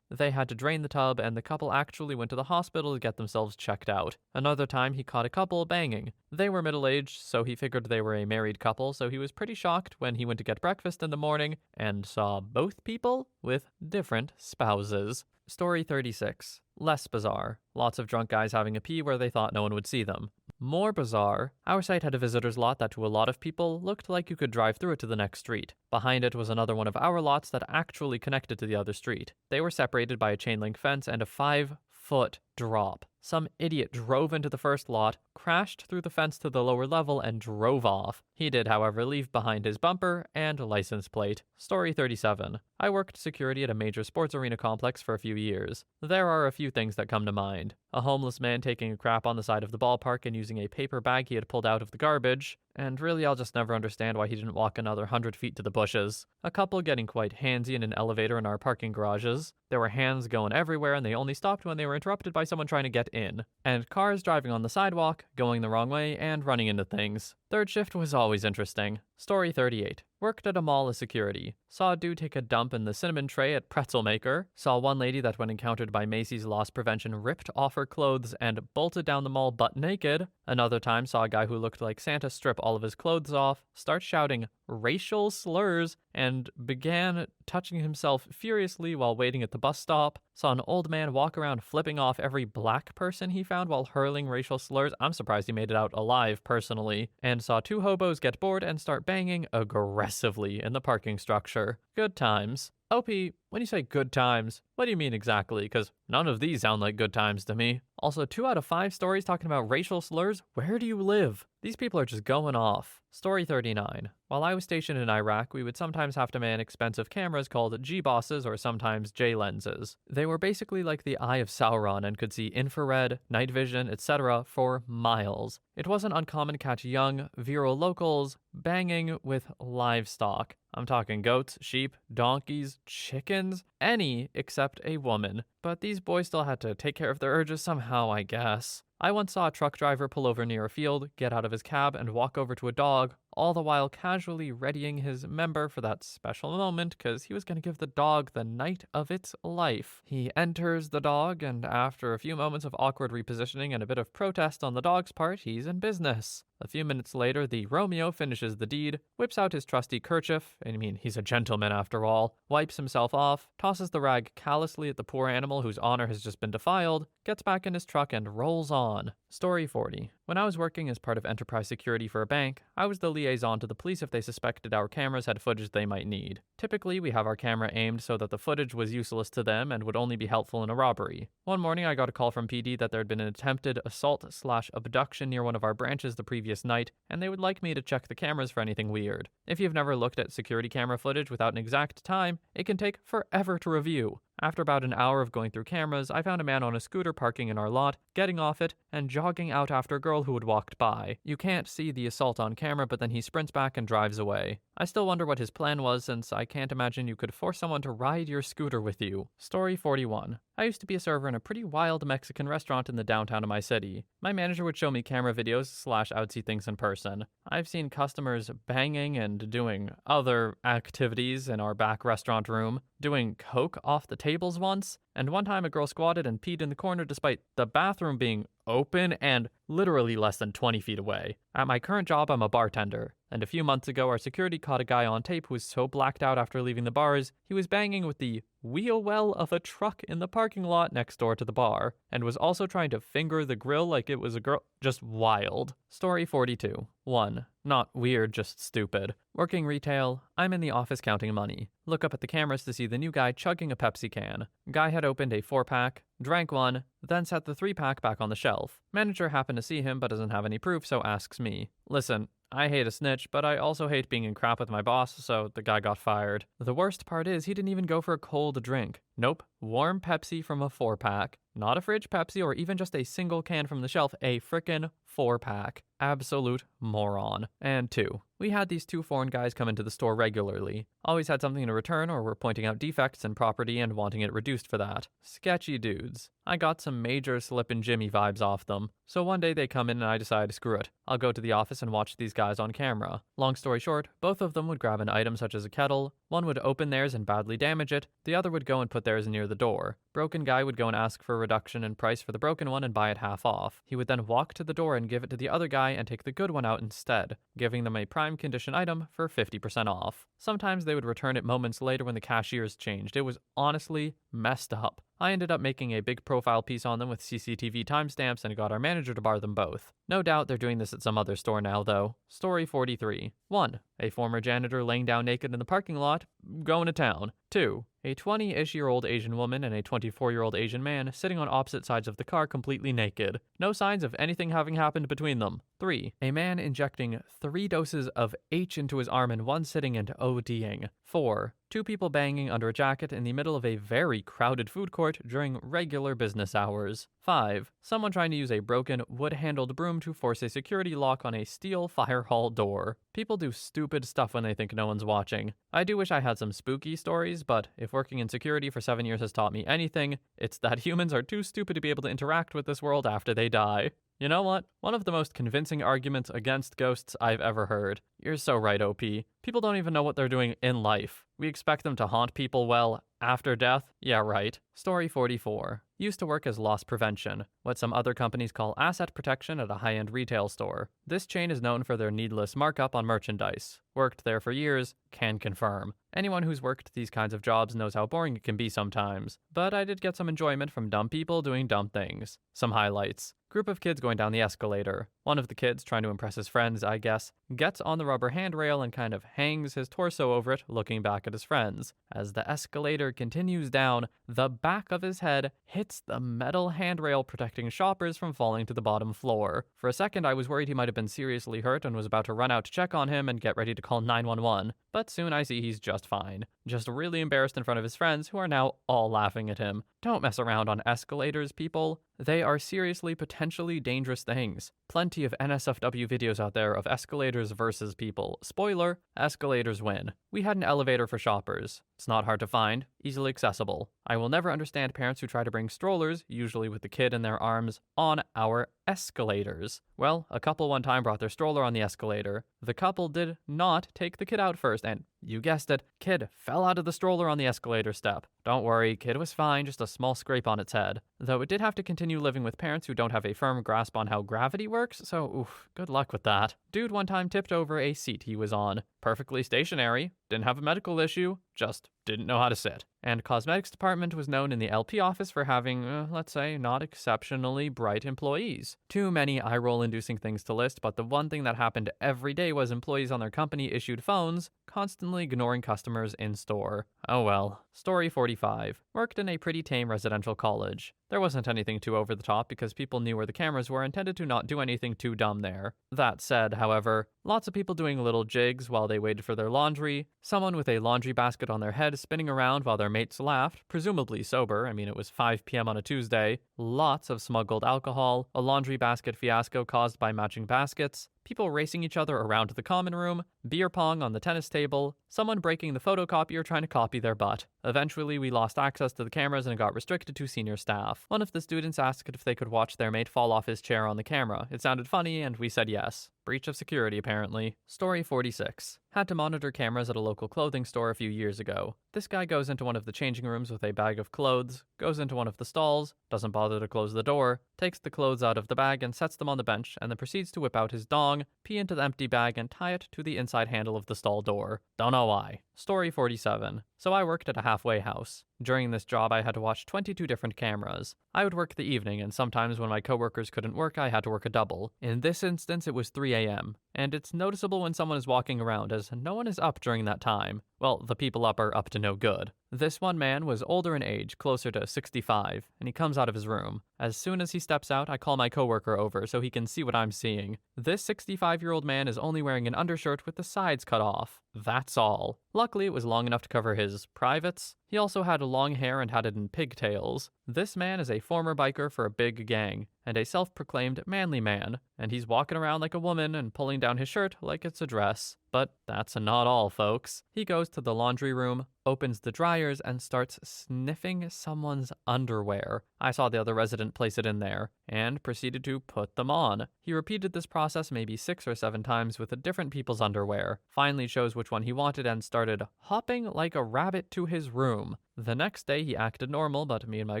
They had to drain the tub, and the couple actually went to the hospital to get themselves checked out. Another time, he caught a couple banging. They were middle-aged, so he figured they were a married couple, so he was pretty shocked when he went to get breakfast in the morning and saw both people with different spouses. Story 36. Less bizarre. Lots of drunk guys having a pee where they thought no one would see them. More bizarre, our site had a visitor's lot that to a lot of people looked like you could drive through it to the next street. Behind it was another one of our lots that actually connected to the other street. They were separated by a chain link fence and a 5-foot drop. Some idiot drove into the first lot, crashed through the fence to the lower level, and drove off. He did, however, leave behind his bumper and license plate. Story 37. I worked security at a major sports arena complex for a few years. There are a few things that come to mind. A homeless man taking a crap on the side of the ballpark and using a paper bag he had pulled out of the garbage. And really, I'll just never understand why he didn't walk another 100 feet to the bushes. A couple getting quite handsy in an elevator in our parking garages. There were hands going everywhere, and they only stopped when they were interrupted by someone trying to get in. And cars driving on the sidewalk, going the wrong way, and running into things. Third shift was always interesting. Story 38. Worked at a mall as security. Saw a dude take a dump in the cinnamon tray at Pretzel Maker. Saw one lady that when encountered by Macy's loss prevention ripped off her clothes and bolted down the mall butt naked. Another time saw a guy who looked like Santa strip all of his clothes off, start shouting racial slurs, and began touching himself furiously while waiting at the bus stop. Saw an old man walk around flipping off every black person he found while hurling racial slurs. I'm surprised he made it out alive, personally. And saw two hobos get bored and start banging aggressively in the parking structure. Good times. OP, when you say good times, what do you mean exactly? Because none of these sound like good times to me. Also, 2 out of 5 stories talking about racial slurs. Where do you live? These people are just going off. Story 39. While I was stationed in Iraq, we would sometimes have to man expensive cameras called G-bosses or sometimes J-lenses. They were basically like the eye of Sauron and could see infrared, night vision, etc. for miles. It wasn't uncommon to catch young, virile locals banging with livestock. I'm talking goats, sheep, donkeys, chickens, any except a woman. But these boys still had to take care of their urges somehow, I guess. I once saw a truck driver pull over near a field, get out of his cab, and walk over to a dog, all the while casually readying his member for that special moment because he was going to give the dog the night of its life. He enters the dog, and after a few moments of awkward repositioning and a bit of protest on the dog's part, he's in business. A few minutes later, the Romeo finishes the deed, whips out his trusty kerchief, I mean, he's a gentleman after all, wipes himself off, tosses the rag callously at the poor animal whose honor has just been defiled, gets back in his truck and rolls on. Story 40. When I was working as part of enterprise security for a bank, I was the lead liaison to the police if they suspected our cameras had footage they might need. Typically, we have our camera aimed so that the footage was useless to them and would only be helpful in a robbery. One morning, I got a call from PD that there had been an attempted assault/abduction near one of our branches the previous night, and they would like me to check the cameras for anything weird. If you've never looked at security camera footage without an exact time, it can take forever to review. After about an hour of going through cameras, I found a man on a scooter parking in our lot, getting off it, and jogging out after a girl who had walked by. You can't see the assault on camera, but then he sprints back and drives away. I still wonder what his plan was, since I can't imagine you could force someone to ride your scooter with you. Story 41. I used to be a server in a pretty wild Mexican restaurant in the downtown of my city. My manager would show me camera videos / I would see things in person. I've seen customers banging and doing other activities in our back restaurant room, doing coke off the tables once, and one time a girl squatted and peed in the corner despite the bathroom being open and literally less than 20 feet away. At my current job, I'm a bartender, and a few months ago our security caught a guy on tape who was so blacked out after leaving the bars, he was banging with the wheel well of a truck in the parking lot next door to the bar, and was also trying to finger the grill like it was a girl. Just wild. Story 42. 1. Not weird, just stupid. Working retail, I'm in the office counting money. Look up at the cameras to see the new guy chugging a Pepsi can. Guy had opened a 4-pack, drank one, then set the 3-pack back on the shelf. Manager happened to see him but doesn't have any proof, so asks me, "Listen, I hate a snitch, but I also hate being in crap with my boss, so the guy got fired." The worst part is he didn't even go for a cold drink. Nope, warm Pepsi from a 4-pack. Not a fridge Pepsi or even just a single can from the shelf, a frickin' 4-pack. Absolute moron. And 2. We had these 2 foreign guys come into the store regularly. Always had something to return or were pointing out defects in property and wanting it reduced for that. Sketchy dudes. I got some major Slippin' Jimmy vibes off them. So one day they come in and I decide, screw it. I'll go to the office and watch these guys on camera. Long story short, both of them would grab an item such as a kettle. One would open theirs and badly damage it. The other would go and put theirs near the door. Broken guy would go and ask for a reduction in price for the broken one and buy it half off. He would then walk to the door and give it to the other guy and take the good one out instead, giving them a prime condition item for 50% off. Sometimes they would return it moments later when the cashiers changed. It was honestly messed up. I ended up making a big profile piece on them with CCTV timestamps and got our manager to bar them both. No doubt they're doing this at some other store now, though. Story 43. 1. A former janitor laying down naked in the parking lot, going to town. 2. A 20-ish-year-old Asian woman and a 24-year-old Asian man sitting on opposite sides of the car completely naked. No signs of anything having happened between them. 3. A man injecting 3 doses of H into his arm in one sitting and ODing. 4. 2 people banging under a jacket in the middle of a very crowded food court during regular business hours. 5. Someone trying to use a broken, wood-handled broom to force a security lock on a steel fire hall door. People do stupid stuff when they think no one's watching. I do wish I had some spooky stories, but if working in security for 7 years has taught me anything, it's that humans are too stupid to be able to interact with this world after they die. You know what? One of the most convincing arguments against ghosts I've ever heard. You're so right, OP. People don't even know what they're doing in life. We expect them to haunt people, well, after death? Yeah, right. Story 44. Used to work as loss prevention, what some other companies call asset protection at a high-end retail store. This chain is known for their needless markup on merchandise. Worked there for years, can confirm. Anyone who's worked these kinds of jobs knows how boring it can be sometimes. But I did get some enjoyment from dumb people doing dumb things. Some highlights. Group of kids going down the escalator. One of the kids, trying to impress his friends, I guess, gets on the rubber handrail and kind of hangs his torso over it, looking back at his friends. As the escalator continues down, the back of his head hits the metal handrail protecting shoppers from falling to the bottom floor. For a second, I was worried he might have been seriously hurt and was about to run out to check on him and get ready to call 911. But soon I see he's just fine. Just really embarrassed in front of his friends, who are now all laughing at him. Don't mess around on escalators, people. They are seriously potentially dangerous things. Plenty of NSFW videos out there of escalators versus people. Spoiler, escalators win. We had an elevator for shoppers. It's not hard to find, easily accessible. I will never understand parents who try to bring strollers, usually with the kid in their arms, on our escalators. Well, a couple one time brought their stroller on the escalator. The couple did not take the kid out first, and you guessed it, kid fell out of the stroller on the escalator step. Don't worry, kid was fine, just a small scrape on its head. Though it did have to continue living with parents who don't have a firm grasp on how gravity works, so oof, good luck with that. Dude one time tipped over a seat he was on. Perfectly stationary, didn't have a medical issue, just didn't know how to sit. And cosmetics department was known in the LP office for having, let's say, not exceptionally bright employees. Too many eye-roll inducing things to list, but the one thing that happened every day was employees on their company-issued phones constantly ignoring customers in store. Oh well. Story 45. Worked in a pretty tame residential college. There wasn't anything too over the top because people knew where the cameras were and tended to not do anything too dumb there. That said, however, lots of people doing little jigs while they waited for their laundry, someone with a laundry basket on their head spinning around while their mates laughed, presumably sober, it was 5 p.m. on a Tuesday, lots of smuggled alcohol, a laundry basket fiasco caused by matching baskets, people racing each other around the common room, beer pong on the tennis table, someone breaking the photocopier trying to copy their butt. Eventually, we lost access to the cameras and it got restricted to senior staff. One of the students asked if they could watch their mate fall off his chair on the camera. It sounded funny, and we said yes. Breach of security, apparently. Story 46. Had to monitor cameras at a local clothing store a few years ago. This guy goes into one of the changing rooms with a bag of clothes, goes into one of the stalls, doesn't bother to close the door, takes the clothes out of the bag and sets them on the bench, and then proceeds to whip out his dong, pee into the empty bag, and tie it to the inside handle of the stall door. Don't know why. Story 47. So I worked at a halfway house. During this job, I had to watch 22 different cameras. I would work the evening, and sometimes when my coworkers couldn't work, I had to work a double. In this instance, it was 3 a.m. And it's noticeable when someone is walking around, as no one is up during that time. Well, the people up are up to no good. This one man was older in age, closer to 65, and he comes out of his room. As soon as he steps out, I call my coworker over so he can see what I'm seeing. This 65-year-old man is only wearing an undershirt with the sides cut off. That's all. Luckily, it was long enough to cover his privates. He also had long hair and had it in pigtails. This man is a former biker for a big gang, and a self-proclaimed manly man, and he's walking around like a woman and pulling down his shirt like it's a dress. But that's not all, folks. He goes to the laundry room, opens the dryers, and starts sniffing someone's underwear. I saw the other resident place it in there, and proceeded to put them on. He repeated this process maybe 6 or 7 times with different people's underwear, finally chose which one he wanted and started hopping like a rabbit to his room. The next day he acted normal, but me and my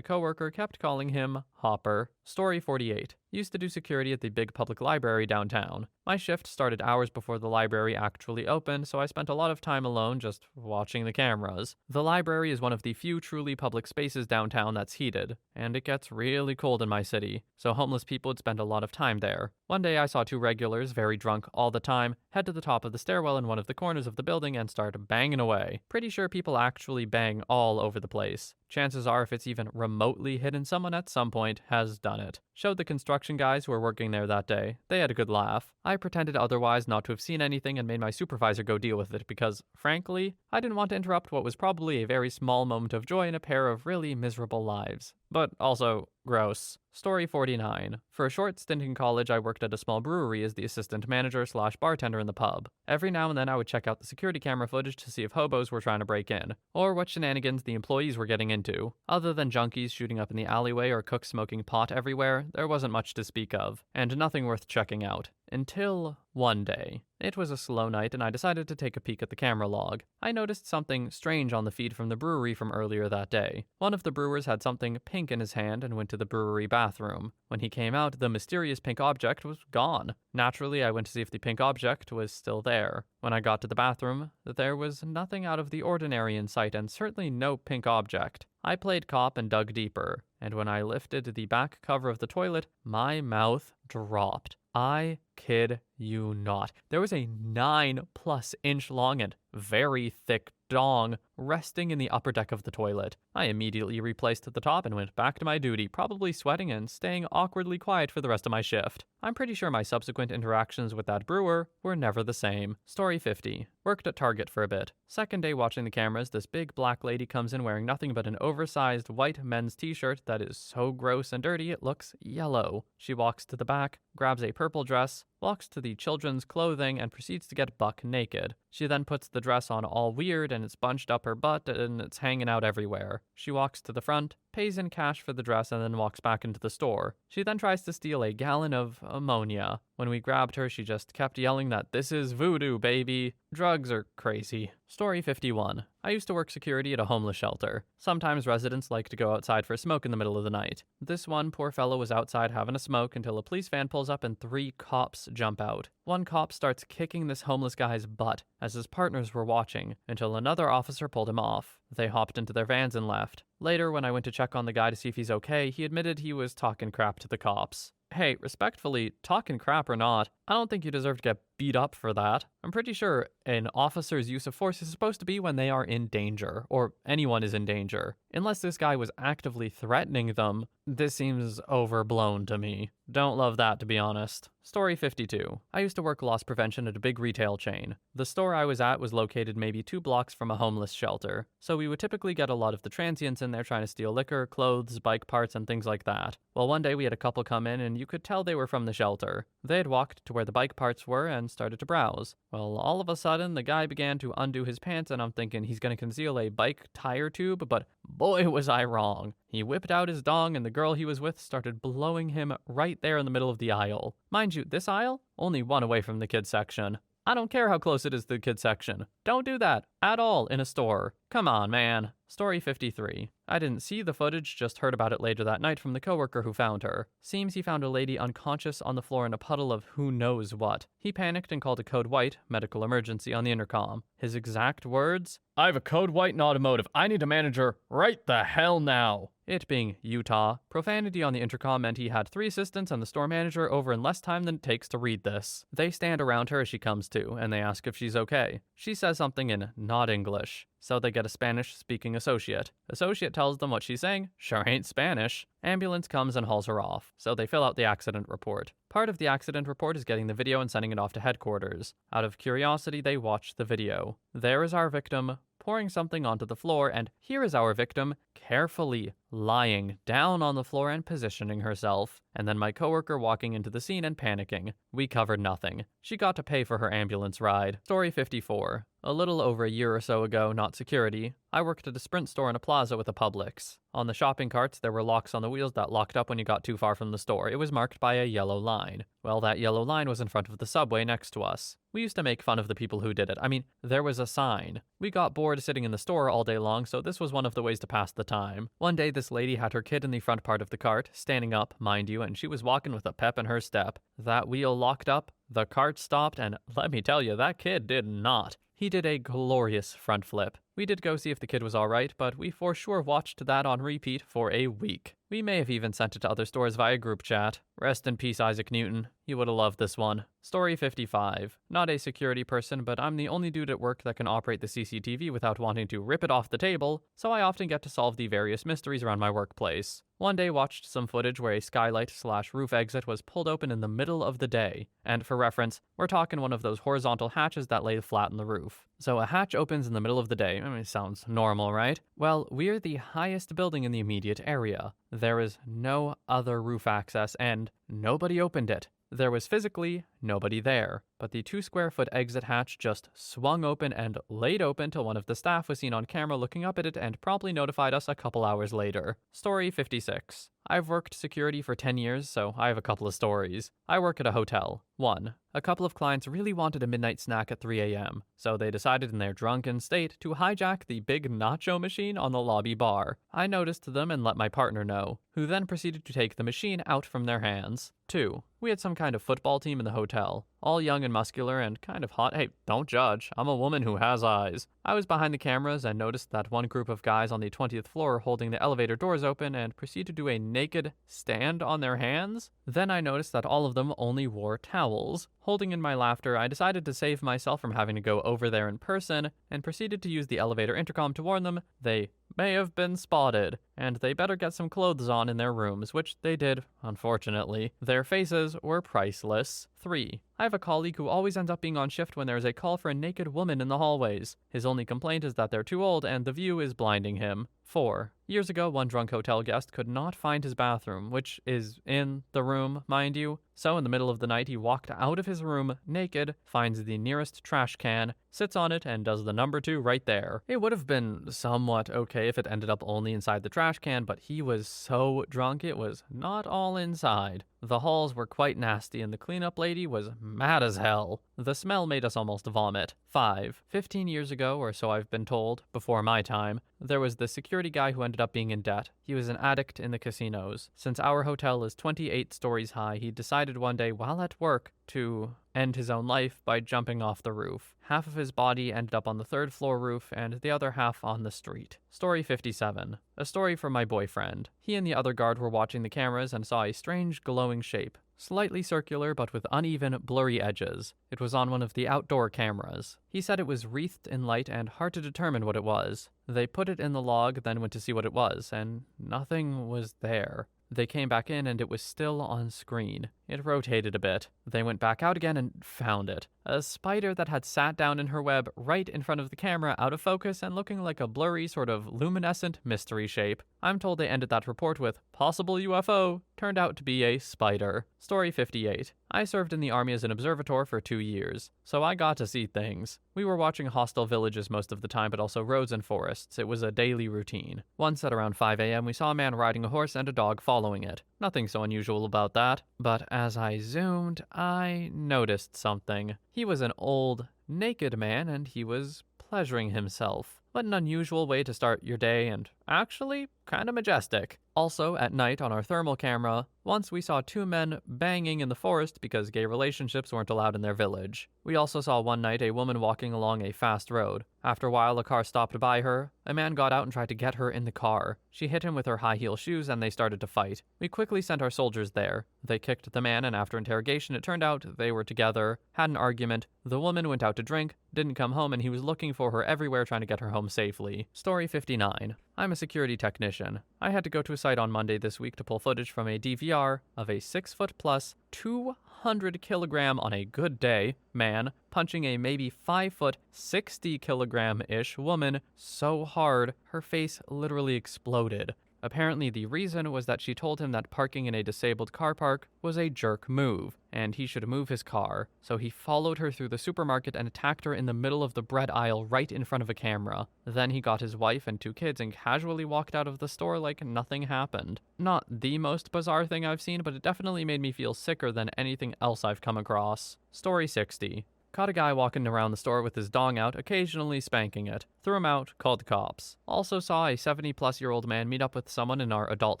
coworker kept calling him Hopper. Story 48. Used to do security at the big public library downtown. My shift started hours before the library actually opened, so I spent a lot of time alone just watching the cameras. The library is one of the few truly public spaces downtown that's heated, and it gets really cold in my city, so homeless people would spend a lot of time there. One day I saw 2 regulars, very drunk all the time, head to the top of the stairwell in one of the corners of the building and start banging away. Pretty sure people actually bang all over the place. Chances are if it's even remotely hidden, someone at some point has done it. Showed the construction guys who were working there that day. They had a good laugh. I pretended otherwise not to have seen anything and made my supervisor go deal with it because, frankly, I didn't want to interrupt what was probably a very small moment of joy in a pair of really miserable lives. But also, gross. Story 49. For a short stint in college, I worked at a small brewery as the assistant manager/bartender in the pub. Every now and then I would check out the security camera footage to see if hobos were trying to break in, or what shenanigans the employees were getting into. Other than junkies shooting up in the alleyway or cooks smoking pot everywhere, there wasn't much to speak of, and nothing worth checking out. Until one day. It was a slow night and I decided to take a peek at the camera log. I noticed something strange on the feed from the brewery from earlier that day. One of the brewers had something pink in his hand and went to the brewery bathroom. When he came out, the mysterious pink object was gone. Naturally, I went to see if the pink object was still there. When I got to the bathroom, there was nothing out of the ordinary in sight and certainly no pink object. I played cop and dug deeper, and when I lifted the back cover of the toilet, my mouth dropped. I kid you not. There was a 9+ inch long and very thick dong resting in the upper deck of the toilet. I immediately replaced the top and went back to my duty, probably sweating and staying awkwardly quiet for the rest of my shift. I'm pretty sure my subsequent interactions with that brewer were never the same. Story 50. Worked at Target for a bit. Second day watching the cameras, this big black lady comes in wearing nothing but an oversized white men's t-shirt that is so gross and dirty it looks yellow. She walks to the back, grabs a purple dress, walks to the children's clothing, and proceeds to get buck naked. She then puts the dress on all weird and it's bunched up her butt and it's hanging out everywhere. She walks to the front, pays in cash for the dress, and then walks back into the store. She then tries to steal a gallon of ammonia. When we grabbed her, she just kept yelling that this is voodoo, baby. Drugs are crazy. Story 51. I used to work security at a homeless shelter. Sometimes residents like to go outside for a smoke in the middle of the night. This one poor fellow was outside having a smoke until a police van pulls up and 3 cops jump out. One cop starts kicking this homeless guy's butt as his partners were watching until another officer pulled him off. They hopped into their vans and left. Later, when I went to check on the guy to see if he's okay, he admitted he was talking crap to the cops. Hey, respectfully, talking crap or not, I don't think you deserve to get beat up for that. I'm pretty sure an officer's use of force is supposed to be when they are in danger, or anyone is in danger. Unless this guy was actively threatening them, this seems overblown to me. Don't love that, to be honest. Story 52. I used to work loss prevention at a big retail chain. The store I was at was located maybe 2 blocks from a homeless shelter, so we would typically get a lot of the transients in there trying to steal liquor, clothes, bike parts, and things like that. Well, one day we had a couple come in and you could tell they were from the shelter. They had walked to where the bike parts were and started to browse. Well, all of a sudden, the guy began to undo his pants and I'm thinking he's going to conceal a bike tire tube, but boy was I wrong. He whipped out his dong and the girl he was with started blowing him right there in the middle of the aisle. Mind you, this aisle? Only one away from the kids section. I don't care how close it is to the kids section. Don't do that at all in a store. Come on, man. Story 53. I didn't see the footage, just heard about it later that night from the coworker who found her. Seems he found a lady unconscious on the floor in a puddle of who knows what. He panicked and called a code white, medical emergency, on the intercom. His exact words? I have a code white in automotive. I need a manager right the hell now. It being Utah, profanity on the intercom meant he had 3 assistants and the store manager over in less time than it takes to read this. They stand around her as she comes to, and they ask if she's okay. She says something in not English, so they get a Spanish-speaking associate. Associate tells them what she's saying, sure ain't Spanish. Ambulance comes and hauls her off, so they fill out the accident report. Part of the accident report is getting the video and sending it off to headquarters. Out of curiosity, they watch the video. There is our victim, pouring something onto the floor, and here is our victim carefully lying down on the floor and positioning herself, and then my coworker walking into the scene and panicking. We covered nothing. She got to pay for her ambulance ride. Story 54. A little over a year or so ago, not security, I worked at a Sprint store in a plaza with a Publix. On the shopping carts, there were locks on the wheels that locked up when you got too far from the store. It was marked by a yellow line. Well, that yellow line was in front of the subway next to us. We used to make fun of the people who did it. I mean, there was a sign. We got bored sitting in the store all day long, so this was one of the ways to pass the time. One day, this lady had her kid in the front part of the cart, standing up, mind you, and she was walking with a pep in her step. That wheel locked up, the cart stopped, and let me tell you, that kid did not. He did a glorious front flip. We did go see if the kid was alright, but we for sure watched that on repeat for a week. We may have even sent it to other stores via group chat. Rest in peace, Isaac Newton. You would have loved this one. Story 55. Not a security person, but I'm the only dude at work that can operate the CCTV without wanting to rip it off the table, so I often get to solve the various mysteries around my workplace. One day watched some footage where a skylight/roof exit was pulled open in the middle of the day. And for reference, we're talking one of those horizontal hatches that lay flat in the roof. So a hatch opens in the middle of the day. I mean, it sounds normal, right? Well, we're the highest building in the immediate area. There is no other roof access and nobody opened it. There was physically nobody there, but the 2-square-foot exit hatch just swung open and laid open till one of the staff was seen on camera looking up at it and promptly notified us a couple hours later. Story 56. I've worked security for 10 years, so I have a couple of stories. I work at a hotel. 1. A couple of clients really wanted a midnight snack at 3 a.m., so they decided in their drunken state to hijack the big nacho machine on the lobby bar. I noticed them and let my partner know, who then proceeded to take the machine out from their hands. 2. We had some kind of football team in the hotel. All young and muscular and kind of hot. Hey, don't judge. I'm a woman who has eyes. I was behind the cameras and noticed that one group of guys on the 20th floor were holding the elevator doors open and proceeded to do a naked stand on their hands. Then I noticed that all of them only wore towels. Holding in my laughter, I decided to save myself from having to go over there in person and proceeded to use the elevator intercom to warn them they may have been spotted, and they better get some clothes on in their rooms, which they did, unfortunately. Their faces were priceless. 3. I have a colleague who always ends up being on shift when there is a call for a naked woman in the hallways. His only complaint is that they're too old and the view is blinding him. 4. Years ago, one drunk hotel guest could not find his bathroom, which is in the room, mind you. So in the middle of the night, he walked out of his room naked, finds the nearest trash can, sits on it, and does the number 2 right there. It would have been somewhat okay if it ended up only inside the trash can, but he was so drunk it was not all inside. The halls were quite nasty and the cleanup lady was mad as hell. The smell made us almost vomit. 5. 15 years ago, or so I've been told, before my time, there was the security guy who ended up being in debt. He was an addict in the casinos. Since our hotel is 28 stories high, he decided one day while at work to end his own life by jumping off the roof. Half of his body ended up on the 3rd floor roof and the other half on the street. Story 57. A story from my boyfriend. He and the other guard were watching the cameras and saw a strange glowing shape. Slightly circular but with uneven, blurry edges. It was on one of the outdoor cameras. He said it was wreathed in light and hard to determine what it was. They put it in the log, then went to see what it was, and nothing was there. They came back in and it was still on screen. It rotated a bit. They went back out again and found it. A spider that had sat down in her web right in front of the camera, out of focus and looking like a blurry sort of luminescent mystery shape. I'm told they ended that report with, possible UFO, turned out to be a spider. Story 58. I served in the army as an observator for 2 years, so I got to see things. We were watching hostile villages most of the time, but also roads and forests. It was a daily routine. Once at around 5 a.m., we saw a man riding a horse and a dog following it. Nothing so unusual about that. But as I zoomed, I noticed something. He was an old, naked man, and he was pleasuring himself. What an unusual way to start your day, and actually kinda majestic. Also, at night on our thermal camera, once we saw 2 men banging in the forest because gay relationships weren't allowed in their village. We also saw one night a woman walking along a fast road. After a while, a car stopped by her. A man got out and tried to get her in the car. She hit him with her high heel shoes and they started to fight. We quickly sent our soldiers there. They kicked the man, and after interrogation it turned out they were together, had an argument. The woman went out to drink, didn't come home, and he was looking for her everywhere trying to get her home safely. Story 59. I'm a security technician. I had to go to a site on Monday this week to pull footage from a DVR of a 6-foot plus, 200 kilogram on a good day man punching a maybe 5-foot, 60 kilogram-ish woman so hard her face literally exploded. Apparently the reason was that she told him that parking in a disabled car park was a jerk move, and he should move his car. So he followed her through the supermarket and attacked her in the middle of the bread aisle right in front of a camera. Then he got his wife and 2 kids and casually walked out of the store like nothing happened. Not the most bizarre thing I've seen, but it definitely made me feel sicker than anything else I've come across. Story 60. Caught a guy walking around the store with his dong out, occasionally spanking it. Threw him out, called the cops. Also saw a 70-plus-year-old man meet up with someone in our adult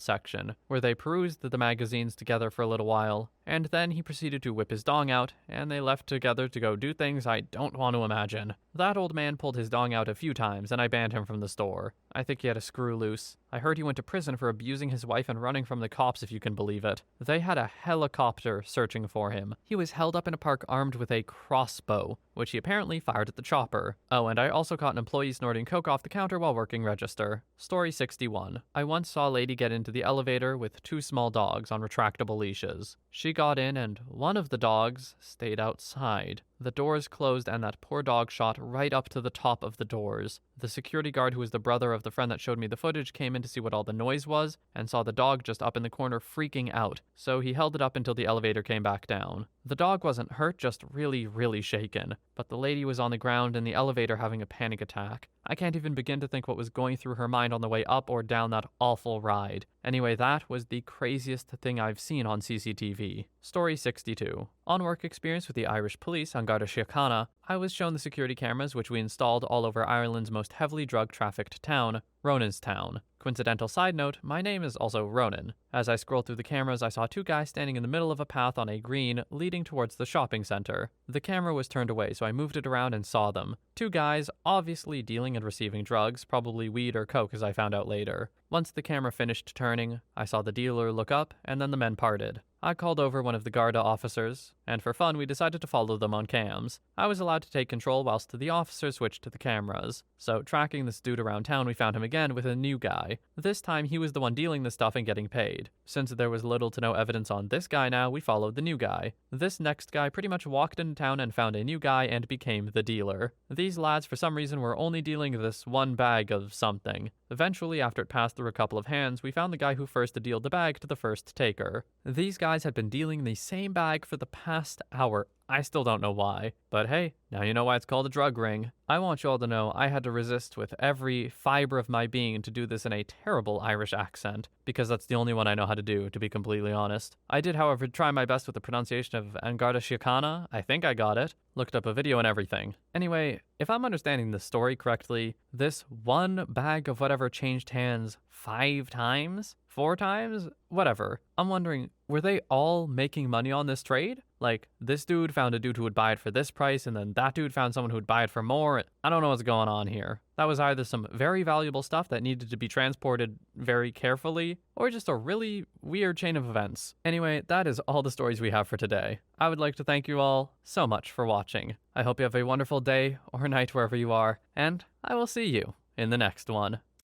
section, where they perused the magazines together for a little while, and then he proceeded to whip his dong out, and they left together to go do things I don't want to imagine. That old man pulled his dong out a few times, and I banned him from the store. I think he had a screw loose. I heard he went to prison for abusing his wife and running from the cops, if you can believe it. They had a helicopter searching for him. He was held up in a park armed with a crossbow, which he apparently fired at the chopper. Oh, and I also caught an employee snorting coke off the counter while working register. Story 61. I once saw a lady get into the elevator with 2 small dogs on retractable leashes. She got in and one of the dogs stayed outside. The doors closed and that poor dog shot right up to the top of the doors. The security guard, who was the brother of the friend that showed me the footage, came in to see what all the noise was and saw the dog just up in the corner freaking out. So he held it up until the elevator came back down. The dog wasn't hurt, just really shaken. But the lady was on the ground in the elevator having a panic attack. I can't even begin to think what was going through her mind on the way up or down that awful ride. Anyway, that was the craziest thing I've seen on CCTV. Story 62. On work experience with the Irish police on Garda Síochána, I was shown the security cameras which we installed all over Ireland's most heavily drug-trafficked town, Ronanstown. Coincidental side note, my name is also Ronan. As I scrolled through the cameras, I saw 2 guys standing in the middle of a path on a green leading towards the shopping center. The camera was turned away, so I moved it around and saw them. 2 guys, obviously dealing and receiving drugs, probably weed or coke as I found out later. Once the camera finished turning, I saw the dealer look up, and then the men parted. I called over one of the Garda officers, and for fun we decided to follow them on cams. I was allowed to take control whilst the officer switched to the cameras. So tracking this dude around town, we found him again with a new guy. This time he was the one dealing the stuff and getting paid. Since there was little to no evidence on this guy now, we followed the new guy. This next guy pretty much walked into town and found a new guy and became the dealer. These lads for some reason were only dealing this one bag of something. Eventually, after it passed through a couple of hands, we found the guy who first dealed the bag to the first taker. These guys had been dealing the same bag for the past hour. I still don't know why, but hey, now you know why it's called a drug ring. I want you all to know I had to resist with every fiber of my being to do this in a terrible Irish accent, because that's the only one I know how to do, to be completely honest. I did, however, try my best with the pronunciation of Angarda Síochána. I think I got it. Looked up a video and everything. Anyway, if I'm understanding the story correctly, this one bag of whatever changed hands 5 times? 4 times? Whatever. I'm wondering, were they all making money on this trade? Like, this dude found a dude who would buy it for this price, and then that dude found someone who would buy it for more. I don't know what's going on here. That was either some very valuable stuff that needed to be transported very carefully, or just a really weird chain of events. Anyway, that is all the stories we have for today. I would like to thank you all so much for watching. I hope you have a wonderful day or night wherever you are, and I will see you in the next one.